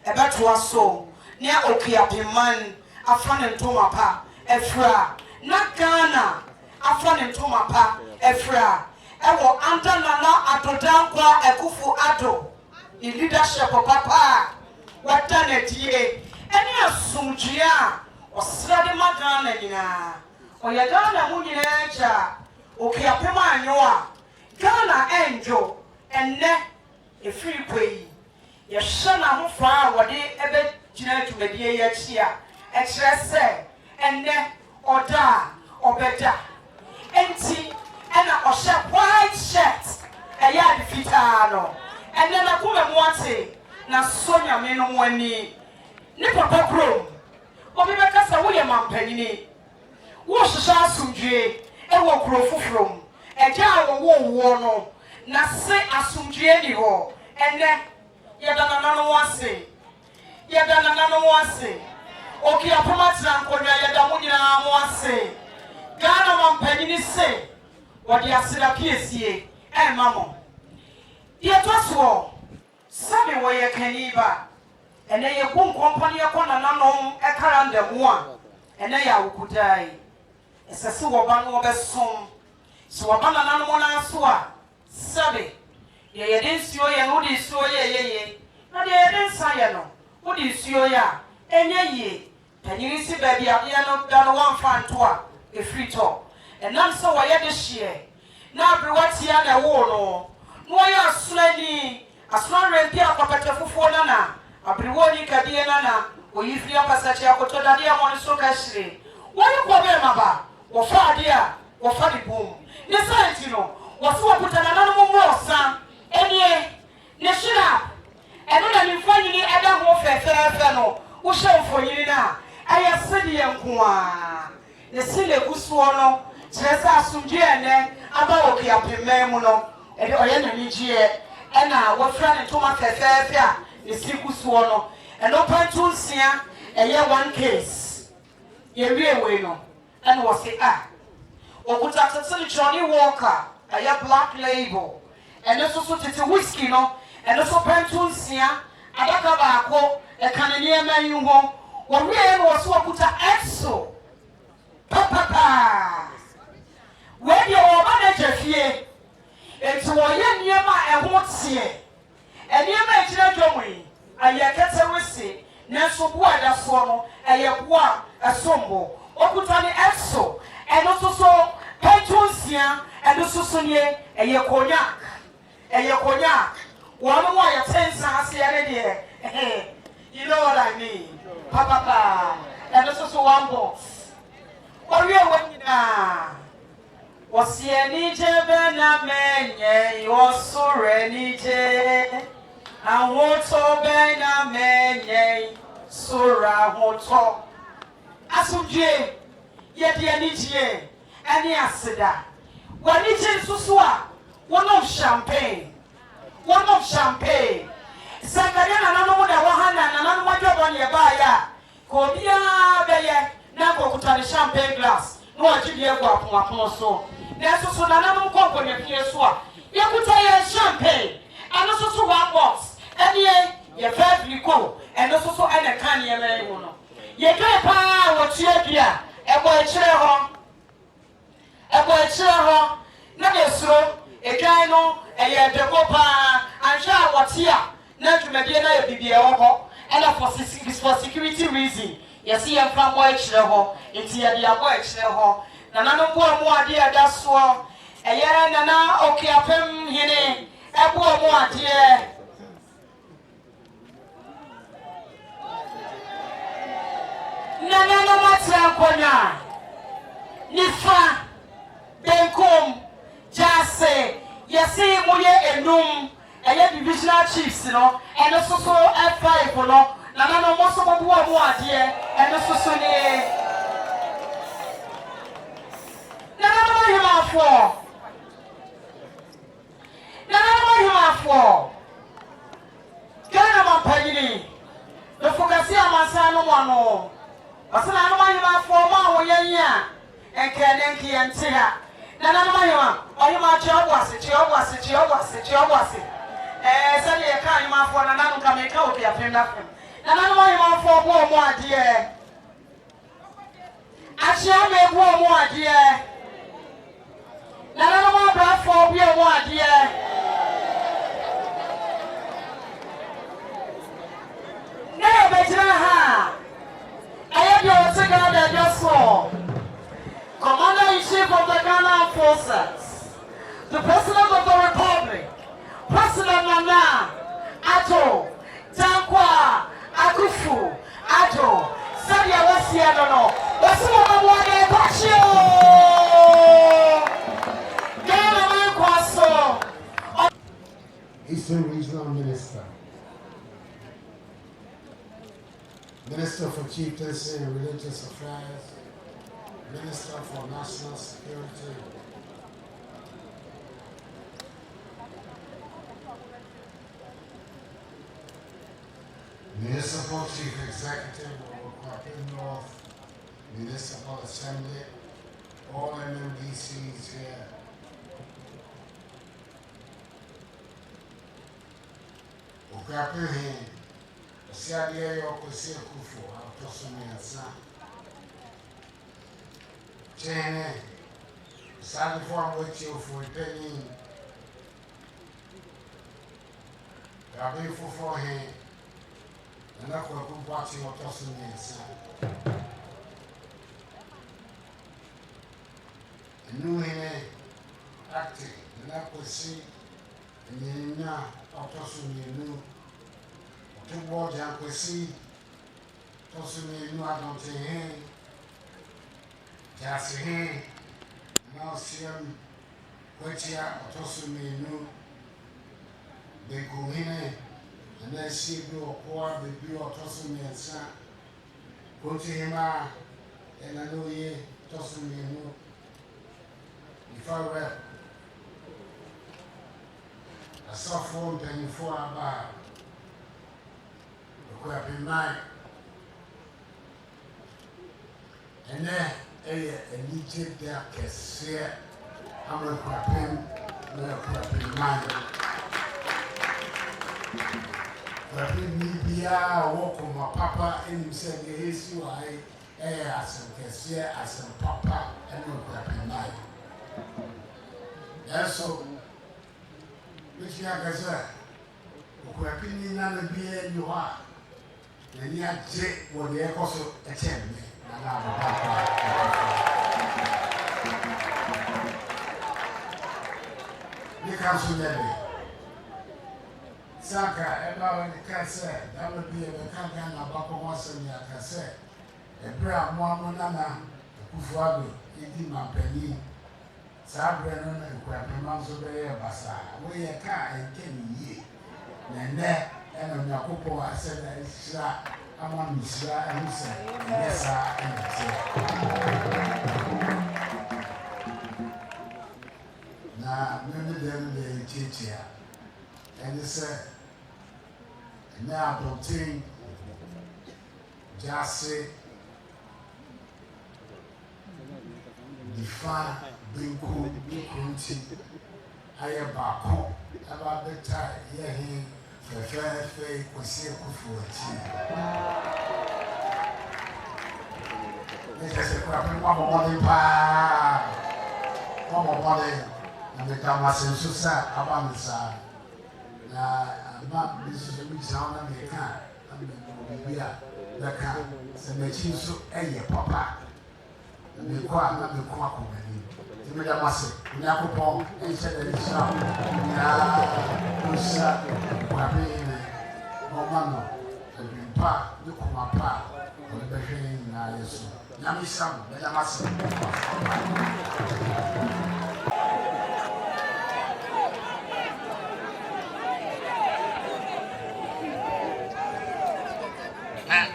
about was so near OKUAPEMAN, a fan and Tomapa, Efra, not Ghana, a fan and Tomapa, Efra, Ewo Anta Nana Adodankwa Akuffo Ado, in leadership of Papa, what done it ye, any Asumjia, or Sadi Magana, or Yagana Muninaja, OKUAPEMAN Noa, Ghana Angel, and ne a free way. Your son, I'm far what they ever generate to the year, say, and then or da or better. Empty and a shop white shirt, a yard fitano, and then a woman wants it. Now, Sonia Meno one knee. Nipple back room. Or be back as a William Mpeniase. Wash the shall soon jay, and walk room, a jar of war, now say as soon jay, and then. Yadana wase. Yadana wase. OKUAPEMAN konya yadamudina wase. Ghana Mpeniase. Wadi asida PSA. Mamo. Yetoswo. Sabi wo ye kaniba. Ene ye kum company yakona nanom ekarande moa. Ene ya ukudai. Esese wo banu obesom. So wabana nanom na so a. Sabi ye didn't see you, no, this so ye. Now they didn't say no. What is you ya? And ye, Mpeniase baby, I not done one fan tour, a free talk. And none so I had this year. Now, be what's here the war, no, I are slimy, a small rentier for Nana, a brewoni Cadiana, or if you are passage, I could tell that dear one so cashly. Why you call them about? Or far dear, or funny boom. Yes, you know, was what put another more, son. Any Nashina, and then I'm finding it at a more fair, who shall for you now. I have said the young one. The silly Guswano, Tressa Sunjane, about OKUAPEMAN, and the Oyana, and now what friend and Thomas Fair, the Sikuswano, and open to see a year one case. Ye real way no, and was the Okuta Johnny Walker, a black label. And also to whiskey no, and also pension sia, adaka baako ɛka ne nneɛma yi ho wɔwie no wɔ so wɔkuta exo papapa wɔde wɔba na gya fie enti wɔyɛ nneɛma a ɛho teɛ nneɛma a ɛgyina dwom yi ayɛ kɛtɛ wese nanso boa da soɔ no ɛyɛ boa ɛsombo wɔkuta ne exo ɛno nso so pɛntu nsia ɛno nso so nie ɛyɛ konyak wɔn mo ayɛ tensa aseɛ ne deɛ you know what I mean papa ɛno nso so one box wɔwie wɔn nyinaa wɔsi ani gye bɛ na mɛnyɛ wɔsoro ani gye ahotɔ bɛ na mɛnyɛ soro ahotɔ asomdwe yɛde ani gye ɛne aseda wɔn ani gye nso so a wɔnom champagne sɛnkɛdeɛ nananom da wɔ ha na nananom adwabɔ ne ɛbaeɛ a ka obiara bɛyɛ na nkɔkuta ne champagne glass na wɔgye bi agu apono so nanso so nananom kɔnkɔnya fie so a yɛkuta yɛ champagne ɛno so so one box ɛneɛ yɛfɛ fliko ɛno so so ɛna ka nneɛma yi mu no yɛdwɛ paa wɔtua dua ɛbɔ akyirɛ hɔ na yɛsuro edwan no ɛyɛ dɛko paa anhwɛ a wɔte a na dwumadie na yɛ bibia wɔ hɔ ɛna for security reason yɛsi yɛmfa mmɔ akyirɛ hɔ nti yɛde abɔ akyirɛ hɔ nananom boa mu adeɛ ɛda soɔ ɛyɛ nana okuapem hene ɛboa mu adeɛ nananom atena nkonnwa nifa benkum jase yɛsi mu yɛ enum ɛyɛ divisional chiefs no ɛno soso F5 no nananom mo so boa mu adeɛ ɛno soso ne nananom ahemafoɔ Ghana mampanyini bɛfokasi amansa no mo no ɔsɛ nananom ahemafoɔ ma a wɔyɛ yi a ɛnkɛne yɛnte ha nananom ahema ɔhema kyeɔboase sɛdeɛ yɛka ahemafoɔ nananom ka meka okiapem na fem nananom ahemafoɔ boɔ mu adeɛ akyea ma ɛboɔ mu adeɛ nananom abrafoɔ boɔ mu adeɛ na yɛbɛgyina ha ɛyɛ deɛ ɔte Ghana ɛdɛ so Commander-in-Chief of the Ghana Armed Forces, the President of the Republic, President Nana Addo Dankwa Akuffo Addo Sadia Oseadeeyo Oseadeeyo Bashio Ghana man Kwasi Eastern Regional Minister, Minister for Chieftaincy and Religious Affairs, Minister for National Security, Municipal Chief Executive of Okuapeman North, Municipal Assembly, all MMDCs here. Okuapehene, Oseadeeyo Akuffo, Mpeniase. Chene, Sally for which you for penny. Gabi for him, and that's what I'm watching or tossing me. And knew him acting, and I could see, and then now, tossing me new. Two words I could see, tossing me new, I don't say him. Just here, now see him, which here, tossing me new. They go in and then see you or baby or tossing me and son. Go to him, and I know ye tossing me new. If I were a soft phone penny for about Okuapeman, and then a legit there can say, I'm a Okuapeman. Bia walk on my papa and said, yes, you are as papa and Okuapeman. That's so. Which you have as a Okuapeman and the beer you are. And you have to what they also attend me. You can't see that. Saka, about the cassette, that would be a cancan about once in your cassette. A bra Mamma, Akuffo, eating my penny. Sabran and Okuapeman so very bassa. We a car and came ye. And there, and on Akuffo, I said, I shot. I'm on Miss and he said, yes, now, many of them they teach here. And they said, now obtain just say, define being cool, Kronti, I am back home about the time, yeah, he. The fair fake was here for it is a crap and one more body, and the Kamas and Susa about the side. Now, this is a big sound and they can't. We are the car, the machine so any papa. And the quack, not the quack. The Mpeniase, Akuffo, and said that it's not. Okuapeman, Omano, the Grandpa, the Kumapa, or the Behene, Nayasu. Yamisam, Mpeniase.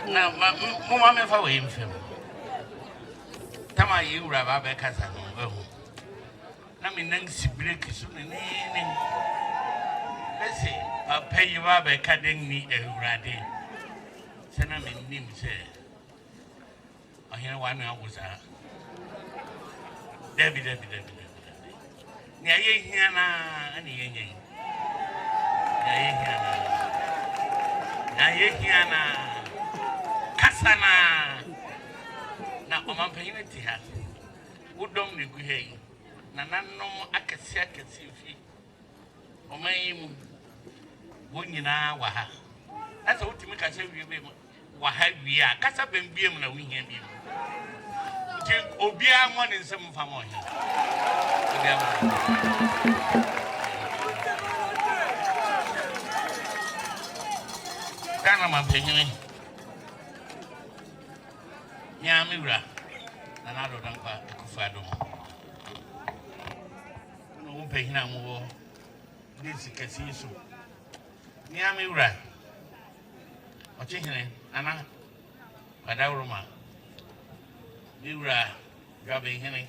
Now, Mamma, if I were him, Tama, you rabbi Kazan. I mean, Nancy break soon. Let's say, I'll pay you up by cutting me a radi. Senamin Nim said, I hear 1 hour was a Debbie. Nayana and Nayana Kasana. Now, Mpeniase has. Who don't agree? Nana no akasi fi oman wonyina wa ha asa wotimi ka se wi wa ha wi a kasa bembiem na wohia bi ti obia mo ne nsem fa mo he kana ma Mpeniase nyame wura nana do dan kwa Akuffo adom Mpeniase mo this kasi so nyame wura ochihene ana wadawroma wura gabe hene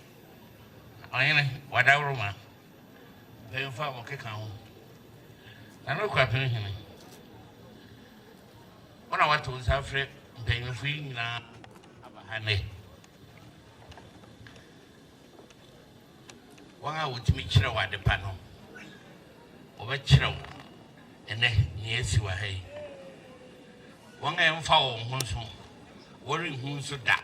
ayene wadawroma bemfa mo keka ho ana Okuapeman ona watu nsafre Mpeniase nyina abahane wanga wutimi kire wade pano oba kire ene nyesi wa hai wanga emfa wo hunso wori hunso da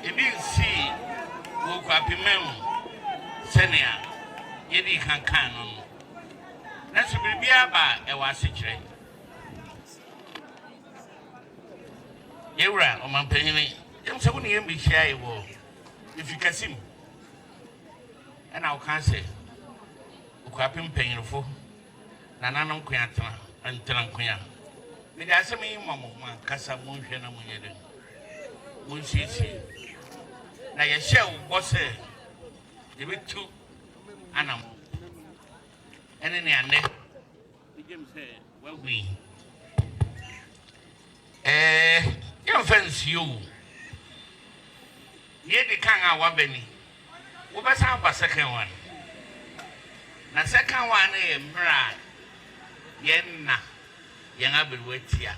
ebi si Okuapeman senia yedi kankan no na so bibia ba e wa sekire Ewra Mpeniase em se woni em bi hia e wo efikasim ana o kan se Okuapeman Mpeniase nananom kwan atena antena kwan me da se me mamo man kasa mo hwe na mo yede mo sisi na ye hye wo bose ye betu anam ene ne ane digem se wa wi your friends you the kan a wabani wo be san ba second one na second one e mra yenna yen abelwatia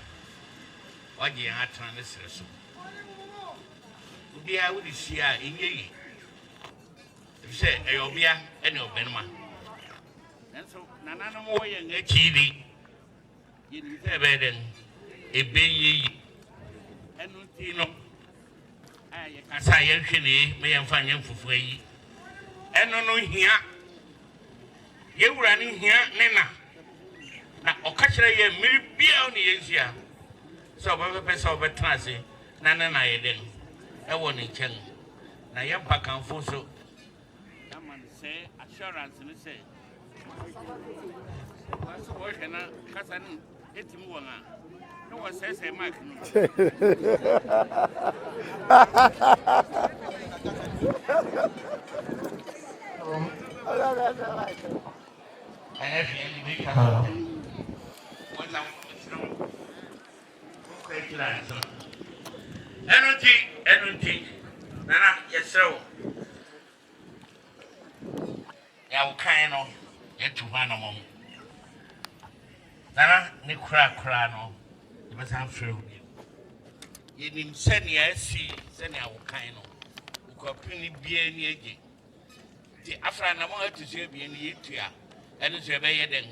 oje yen atana ne sere so ubia wo di sia enyeyi Say, Ayobia, and your Benma. And so, Nana more young, a chili. You have a baby. And no, I say, actually, may I find you for free. And no, here. You running here, Nena. Now, occasionally, may be on the Asia. So, I have a person of a transit. Nana, I didn't. I want to change. Now, you're back and forth. So, someone say, assurance, and say, what's the word? And I can't get him one. No one says a mark. I have any big house. What now? Energy. Nana, yes, so. Ya kind of yet to one among Nana, ni crack, no. You must have through you. You send your see, send your kind of. Okuapeman be any again. The Afran among to say be any year, and it's a bay then,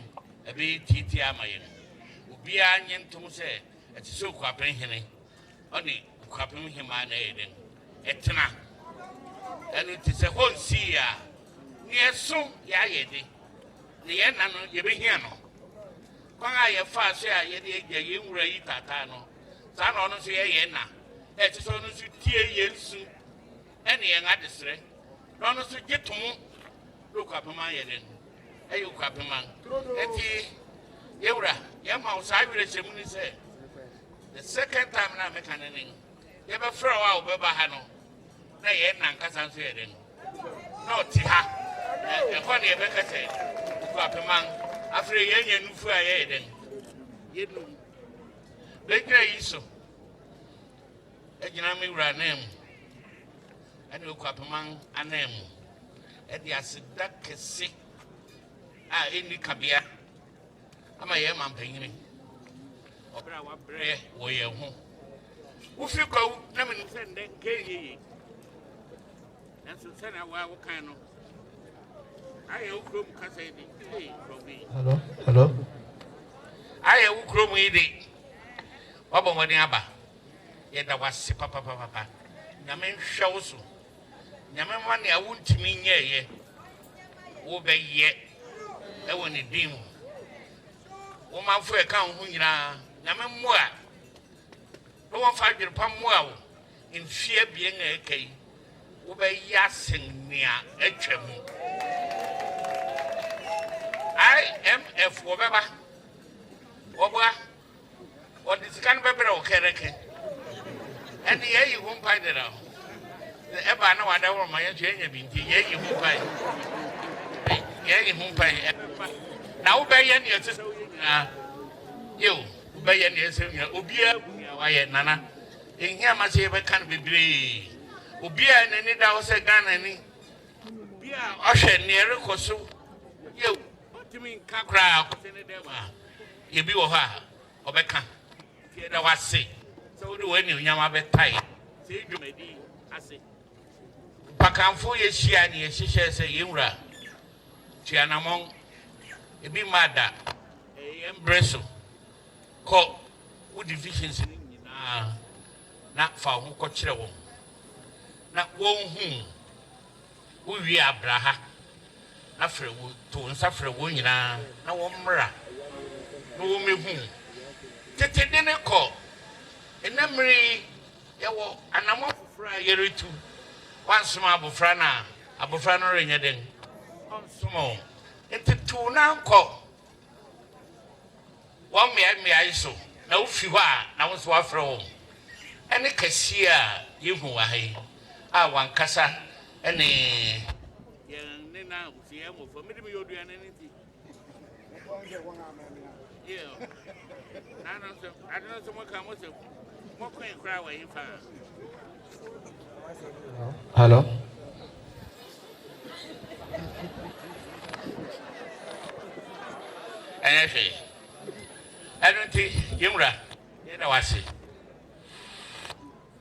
a bay TTR mayan. Be a onion to say, it's so Okuapehene. Only Okuapeman him an aiden. Etna. And it is a whole sea. Yes, so, ya yedi. The end, you be here no. Kwanga ya fast ya yedi you read tatano. San on us yena. It is on us to tear yensu. Any young addistress. Don't us to get to look up a man yedin. Hey, Okuapeman. Eti, Yura, Yamhouse, I will say. The second time I'm making you ever throw out Babahano. They ain't Nankasan said. No, Tiha. And funny, Becca said, Okuapeman, after a year, you for a year, then you know. Baker is so. A Janami ran name. And Okuapeman a name. And the acid that can see. Ah, in the Cabia. I'm a young man paying. Obra wa bre wo ye ho wo fi ko na me send ke ye and so send wa wo kan no aye wo krom ka say di hello aye wo krom yi di wa bo ngoni aba ye da wase papa na me hwe wo so na me ma ne a wo ntimi nye ye wo be ye e wo ni dim wo ma fu e kan ho nyina Name Mua. No one find your palm well in fear being a key. Obey yassing near Echem. I am a forever. What is can be better, Kereke? And the air you won't find it out. The ever know I don't my engineer being the air you won't find. Yeah, you won't find. Now, obey any sister. You. By any Ubia, why, Nana? In here, must have a can be brave. Ubia and any house a gun any. Bia, Usher near Kosu. You, what do you mean, Kakra? You be her, or Becca. Here, I was sick. So do any Yamabe tie. Say, you may be, I say. Pacam for your shiani, she says a Yura. Chianamong, it be mad that a embrace. Call what divisions in not for who could chill. Not one whom we are braha. After to suffer a wound, no one murder. No me whom. Tete didn't call. In memory, there were an amount of fry year two. One small bufrana, a bufrana ring then. On small. It's two now call. One me I so. No few are, now was what from. And the cashier, you who are here. I want Casa, and a. Now, see, for me to be doing anything. Yeah. I don't know someone come with you. What can you cry when you find? Hello. And I say, I don't think Yumra, you know, I see.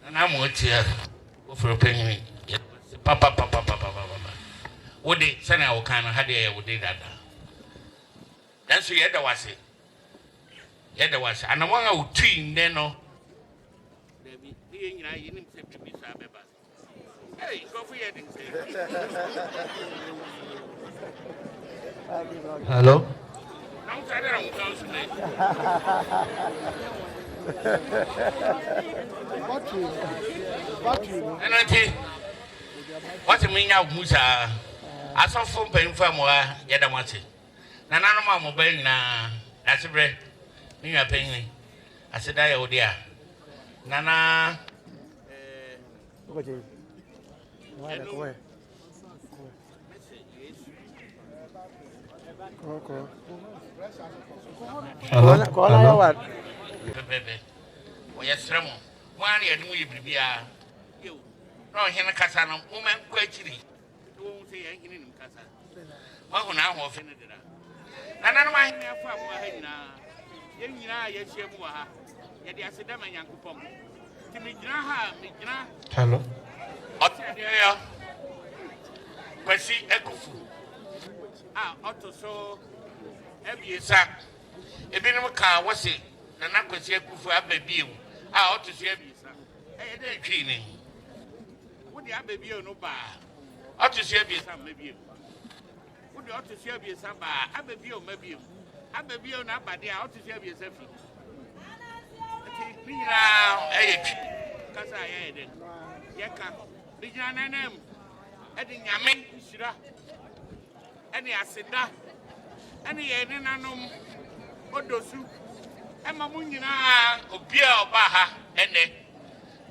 And I'm with you for a penny. Papa. Would it send our kind of had would did that? That's the other was it. Yet there was, and among our twin, then no. Hey, go for your hello? And I think what you mean now, Musa? I saw from paying for more, yet I want it. Nana, mobile now, that's a bread. You are paying me. I said, I owe dear. Nana. Hello? Hello? What? Yes, Ramo. One year, we be you. No, Hena Casano, woman, quite chilly. You won't say anything in Casa. Oh, now, offended. And I know my hair. Yes, hello. Oseadeeyo. Kwasi Akuffo. Otto so ebiesa. Ebinom ka wose na Kwasi Akuffo ababiem. Otto so ebiesa. Dey twi ni. Wo dey ababiem no ba. Otto so ebiesa mabiem. Wo dey Otto so ebiesa ba ababiem mabiem. Ababiem na abade a Otto so ebiesa fi. Kasa ya eden yeka bijana nanem edi nyame shira eni aseda eni ye ne nanom odosu ema mu nyina obia oba ha ene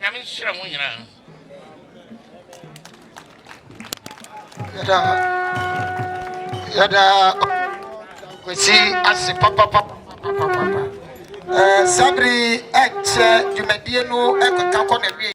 nyame shira mu nyina yada kwesi ase papa Sabri eche jumedie no ekeka ko na wie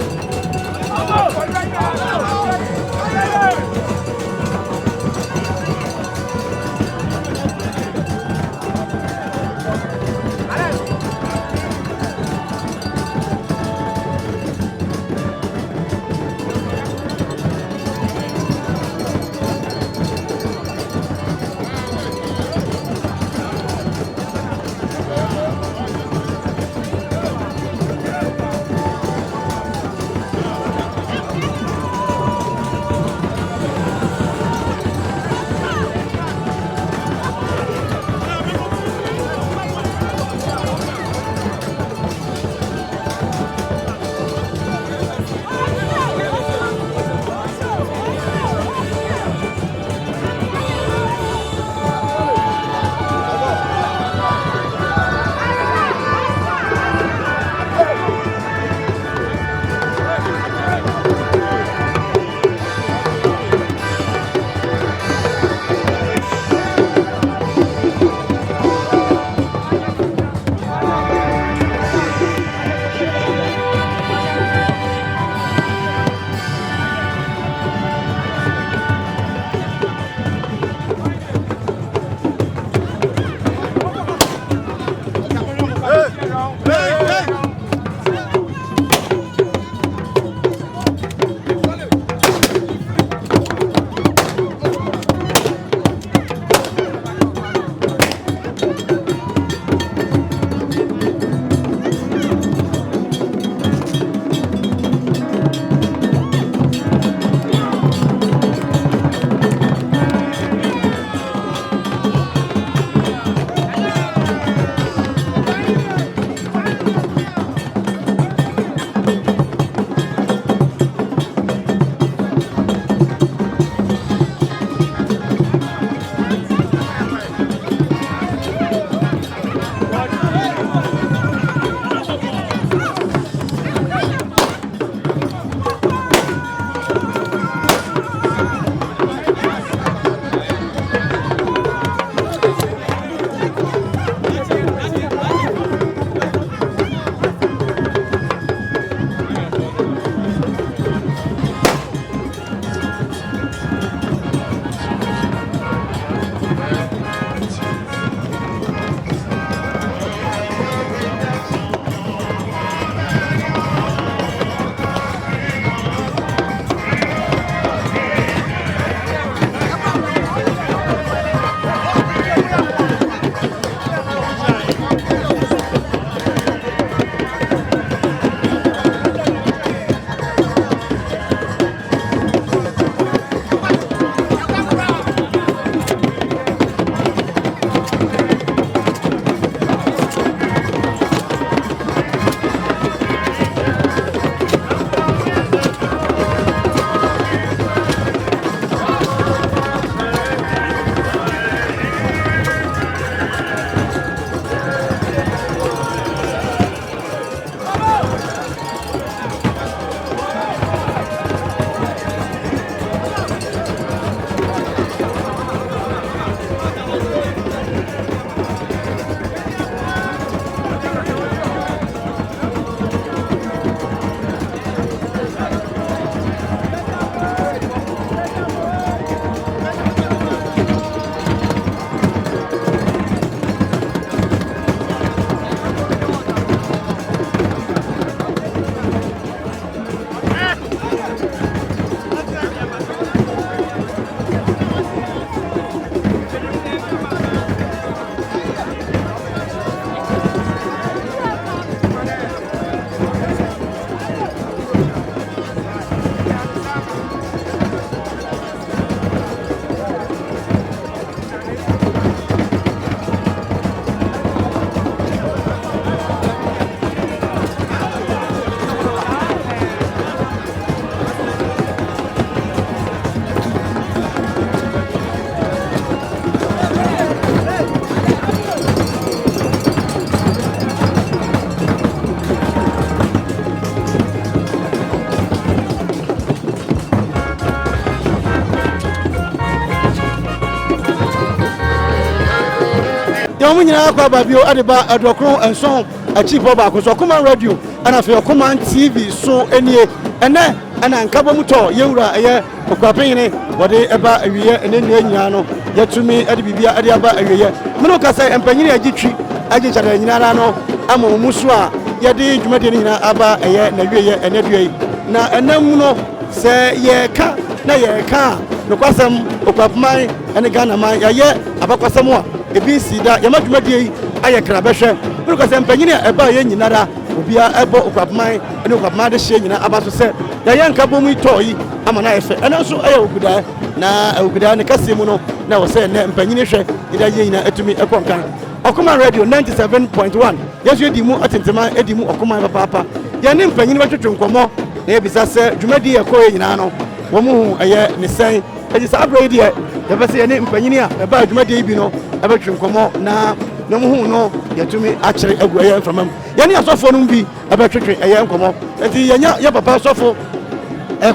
ya mu nyina kwa ba bio adeba adokron enson achipo ba ko so Okuman radio ana fe Okuman TV so enie ene ana nkabo muto yewura eye Okuapehene wode eba awiye ene ne nyina no yatumi ade bibia ade aba awiye meno ka say empanyini agitwi agichara nyina no ama musu a yade dwumade ne nyina aba eye na wiye ene duai na enam no se ye ka na ye ka no kwasam Okuapeman ene Ghana man ya ye abakwasam a ebi sida ya madwumade yi aye krabehwe meno ka say empanyini eba ye nyina ra obia ebo Okuapeman ene Okuapeman de hye nyina aba so se ya ye nkabo mu itoyi ama na efe ene so aye oguda na oguda ne kase mu no na wo se ne empanyini hwe ida ye nyina etumi ekonkan Okuman radio 97.1 yesu edi mu atentema edi mu Okuman papa ya ne empanyini batwetwe nkomo na ebisa se dwumadi ye koye nyina no wo mu eye ne sen eji sa abro ide ye bese ye ne empanyini a eba dwumadi bi no abetwe nkomo na no mu no yatumi akire agu eye mfamam ya ne asofo no bi abetwetwe eye nkomo enti yenya ya papa asofo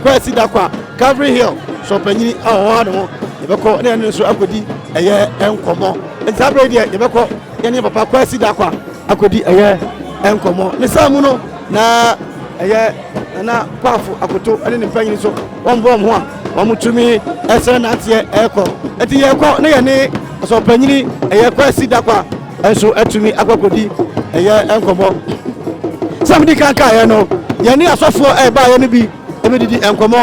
Kwasi dakwa Calvary Hill so panyini awo no yebeko na ne so akodi eye enkomo enti abro ide yebeko ya ne papa Kwasi dakwa akodi eye enkomo ne samu no na eye na kwafu akoto ene ne panyini so wombom ho a womutumi ese na tie eko enti ye ko ne ye ne so panyini eye Kwasi dakwa enso atumi akokodi eye enkomo samdi kanka ye no ye ne asofo ba ye ne bi ebedidi enkomo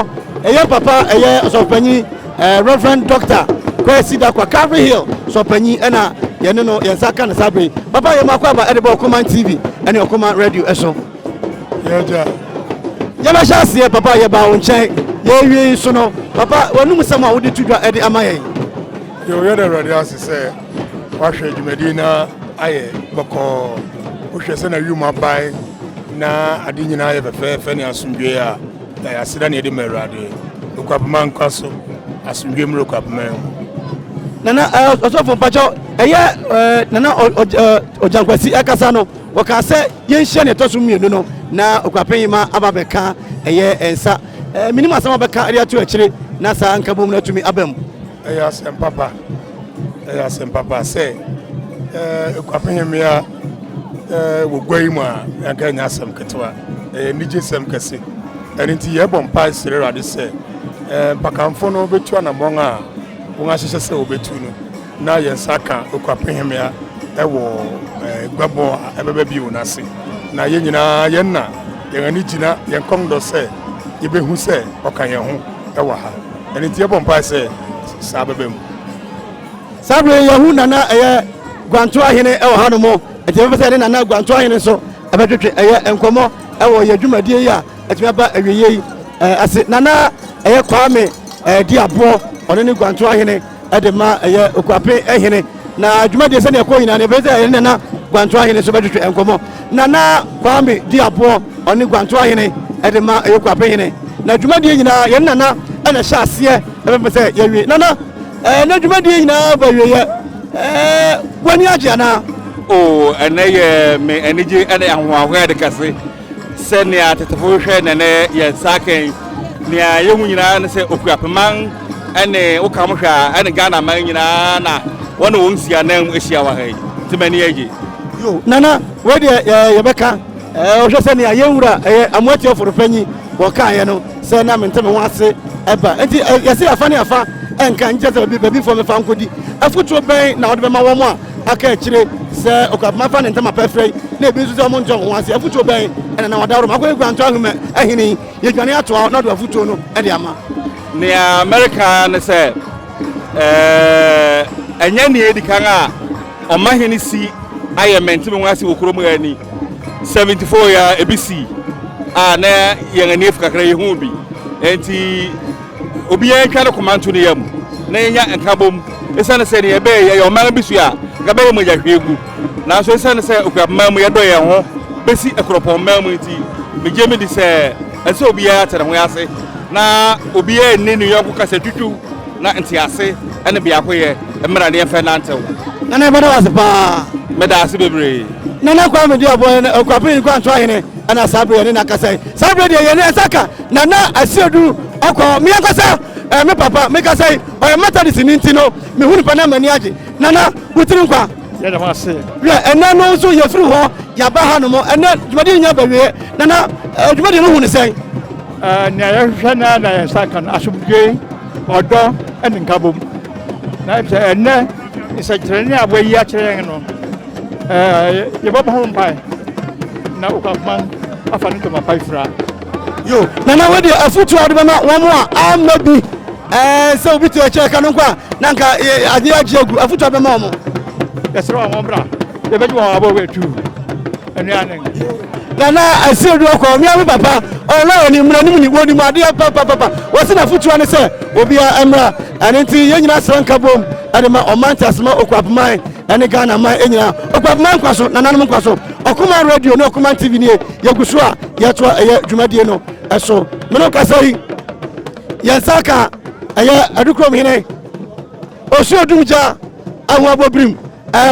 eye papa eye osopanyi Reverend Dr. Kwasi dakwa Calvary Hill sopanyi ena ye ne no ye saka na sabre papa ye makwa ba edebo Okuman TV ene Okuman radio eso yeja ye ma chance papa ye ba wonchen ye wi so no papa wonum sama wo de tudwa ede amaye yo ye de radio asese wa hwe dwumadina aye boko wo hwe se na yuma bai na ade nyina ye fefe ne asomdwe a ya asida ne de merade Okuapeman kwaso asomdwe mu Okuapeman nana osofo pacho eye nana ojankwasi akasa no waka se ye nhye ne toso mienu no na Okuapeman ababeka eye ensa minima sama beka ade atu akire na sa nkabom na tumi abam eye asem papa se Okuapeman ya wo gwaimu a yanka nya asem ketwa nije sem kase enti ye bom pa sire rade se pakamfo no betu anamon a won ahyehye se obetu no na ye nsaka Okuapeman ya ewo gbabo ebebe bi wonase na ye nyina ye na ye ani gina ye kondo se ye behu se okan ye ho ewo ha enti ye bom pa se sa bebem sabre ye hu nana eye gwanto ahene ewo ha no mo enti be se nana gwanto ahene so ebetwetwe eye enkomo ewo ye dwumadie ya etime ba awiye ase nana eye Kwame di abo one ne gwanto ahene edema eye Okuapehene na dwumadie se ne ko nyina ne be se nana gwanto ahene so betwetwe enkomo nana Kwame di abo one gwanto ahene edema eye Okuapehene na dwumadie nyina ye nana ana hyase be se ye wi nana na dwumadie nyina ba wiye wani agye na o ene me enije ene ahwahwa de kase se ne atetefo hwe ne ye saken ne yehu nyina ne se Okuapeman ene ukamhwa ene Ghana man nyina na wona wonsia na ehia wa hai timani yeje yo nana we de ye beka o hwe se ne ayewura amwati oforopanyi wo kan ye no se na menteme ho ase eba enti yesi afa ne afa enka nje se bebi fo me fa nkodi afutu ben na odbe ma wo mo a aka akire se Okuapeman fa ne ntama pefrey na ebi nso mo njon ho ase afutu ben ena na wadaro makwa gwanto ahuma ahini ye dwane ato na do afutu no e de ama ne America ne se enya ne edikan a omahini si ayement me nwase wokrom gani 74 ya ebisi a na ye ngani afukakra ye hu bi enti obi ya twa ne komanto ne yam na yenya enkabom esa ne se ne ye be ye oman bisu a gabe ye mo ya hwegu na so esa ne se Okuapeman mu ye do ye ho besi ekropon mamu enti meje me di se ese obi ya tere ho ase na obi ya ni New York kasa tutu na enti ase ene bia koye emra ne fe nantew na na bada wase pa meda ase bebre na na kwa me di abo Okuapeman kwanto ahene ana sabre ne na kasa sabre de ye ne saka na na asiedu akọ mi akasa me papa me kasa o mata di sininti no me hunu pa na mani age na na wutiri nkwa yɛ dɛm ase hwɛ ɛnɛ no nso yɛfiri hɔ yɛaba ha no mu ɛnɛ dwumadie nya bɛwie nana dwumadie no hu ne sɛn nea yɛhwehwɛ na na yɛn nsa ka no asomdwe ɔdɔ ne nkabom na sɛ ɛnɛ nsɛkyerɛnne a wɔayi akyerɛ yɛn no yɛbɛbɔ ho mpae na Okuapeman afa no ntoma pae fira yo nana wode afotu a wode bɛma wɔn mo a ama bi sɛ obi te akyerɛ ka no nkɔ a na nka adeɛ agye agu afotu a bɛma wɔn yɛsrɛ wɔn bra yɛbɛgye wɔn abɔ wɛtu anuane nana asiri do kɔ mmea mi papa ɔlɔ ni mmira nim ni wɔn nim adeɛ papapapa wɔsi na fotuo ne sɛ obia mmira ɛne nti yɛn nyinaa srɛ nka bom ɛde ma ɔman tasema Okuapeman ɛne Ghana man nyinaa Okuapeman nkwa so nananom nkwa so Okuman radio ne Okuman TV nie yɛgu so a yɛto ɛyɛ dwumadie no ɛso meno kasa yi yɛn nsa ka ɛyɛ adukurom hene osuo dumgya ahoabɔ birim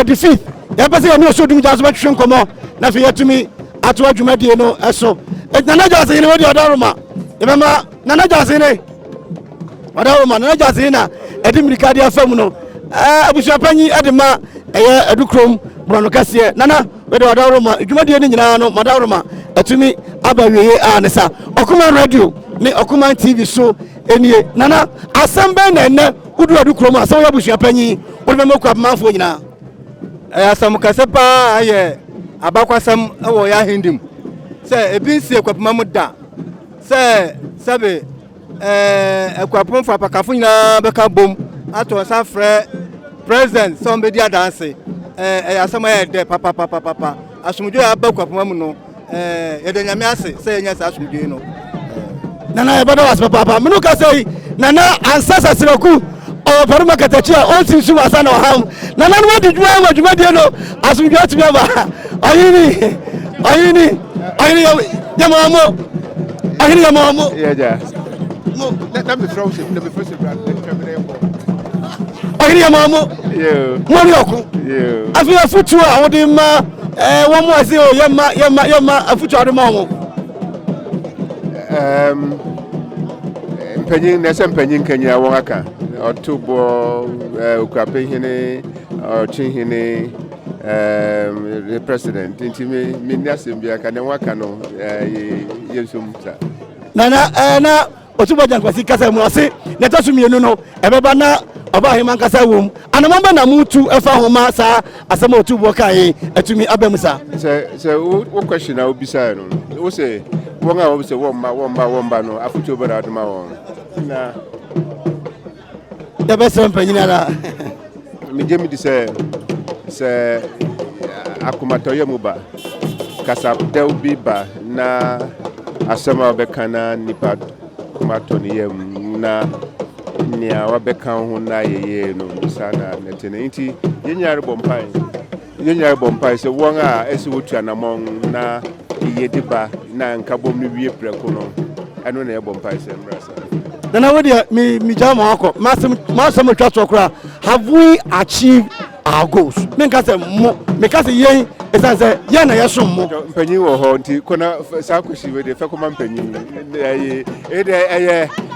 the fifth yɛpɛ sɛ yɛne osuo dumgya so bɛtwehwe nkɔmmɔ na afei yɛtumi ato adwumadie no ɛso nana gyase ne wɔde ɔdaroma yɛbɛma nana gyase ne ɔdaroma nana gyase na ɛde mmirika de afa mu no abusuapanyi ɛde ma ɛyɛ adukurom borɔno kɛseɛ nana wɔde ɔdaroma adwumadie no nyinaa no madaroma atumi aba wieye a ne sa Okuman radio ne Okuman TV so enie nana asɛm bɛn na ɛnɛ wodu adukurom a sɛ woyɛ abusuapanyi wode bɛma Okuapemanfoɔ nyinaa asɛm kɛsɛ paa ayɛ abakwasɛm ɛwɔ yɛ ahendim sɛ ebi nsie Okuapeman mu da sɛ sɛbe Okuapeman fa apakafo nyinaa bɛka bom ato nsa frɛ president sɛ ɔmbɛdi adanse ɛyɛ asɛm ayɛ dɛ papapapapa asomdwe a aba Okuapeman mu no yɛde nyame ase sɛ yɛnyɛ saa asomdwe no nana yɛbɛda wase papapa meno ka sɛ yi nana ansa sasiraku ɔparima katakyi a ɔnsinsu wasa na ɔham nana no wade dwuma wɔ dwumadie no asomdwe atumi aba ɔhene yɛmamo ɔhene yɛmamo ɔhene yɛmamo mɔne ɔko afei afotuo a wode ma wɔn mo ase o yɛma afotuo a wode ma wɔn mpanyin na sɛ mpanyin kanyina wɔn aka ɔto bɔ Okuapehene ɔtwehene the president nti me ni asɛm bi aka ne wɔn aka no yɛnsom sa na ɔtubɔ Kwasi kasa mu ɔse na ɛtɔ so mmienu no ɛbɛba na ɔba ahema nkasa wom anamamba na mutu ɛfa homa saa asɛm a ɔtubɔ kae atumi aba mu sa sɛ wo question a wobisa no wo sɛ wɔn a wɔbisɛ wɔn ba no afotuo bɛda adoma wɔn na yɛbɛsɛ mpanyin ara megye medi sɛ akomatɔyɛ mu ba kasabdɛw bi ba na asɛm a wɔbɛka na nipa komatɔ ne yam na nea wɔbɛka ho na yɛyɛ no saa na nɛte no nti yɛnyare bɔ mpae sɛ wɔn a ɛsɛ wɔtu anammɔn na yɛde ba na nkabom no wie prɛko no ɛno na yɛbɔ mpae sɛ mmra sa nana wode me gya ma akɔ masɛm atwa toɔ koraa have we achieved our goals menka sɛ mo meka sɛ yɛn ɛsiane sɛ yɛn na yɛsom mo mpanyin wɔ hɔ nti kɔna saa kɔsi wede fɛ kɔma mpanyin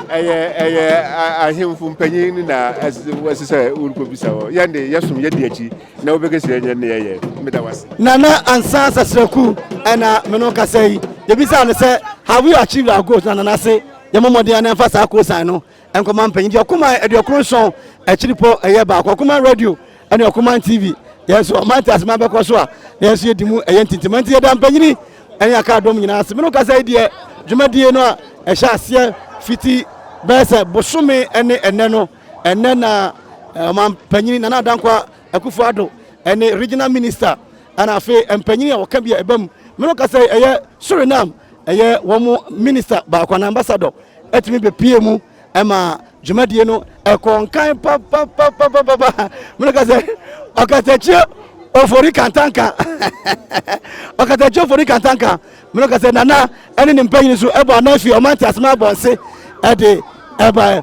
ɛyɛ ahemfo mpanyin na ɛsɛ sɛ worekɔbisa hɔ yɛnde yɛsom yɛdi akyi na wobɛkɛ sɛ yɛnyɛ ne yɛyɛ meda wase nana ansa sasraku ɛna meno kasa yi yɛbisa ne sɛ have we achieved our goals na nana se yɛmɔmɔden na ɛmfa saa kosan no ɛnkɔma mpanyin deɛ ɔkoma aduɔkoro nson akyiri pɔ ɛyɛ baako Okuman radio ɛne Okuman TV yɛnso ɔmante asema bɛkɔ so a na yɛnso yɛdi mu ɛyɛ ntintima nti yɛda mpanyini ɛne aka dɔm nyinaa ase meno kasa yi deɛ dwumadie no a ɛhyɛ aseɛ fiti bɛyɛ sɛ bosome ɛne ɛnɛ no ɛnɛ na ɔmampanyini Nana Dankwa Akuffo Addo ɛne regional minister ɛna afei mpanyini a wɔka bi a ɛba mu meno kasa yi ɛyɛ Suriname ɛyɛ wɔn minister baako na ambassador ɛtumi bɛpie mu ɛma dwumadie no ɛkɔnkan papapapapa meno kasa ɔkatakye ofori kantanka ɔkatakye ofori kantanka meno kasa nana ɛne ne mpanyini so ɛbɔ anafi ɔmante asema abɔnse ɛde ɛba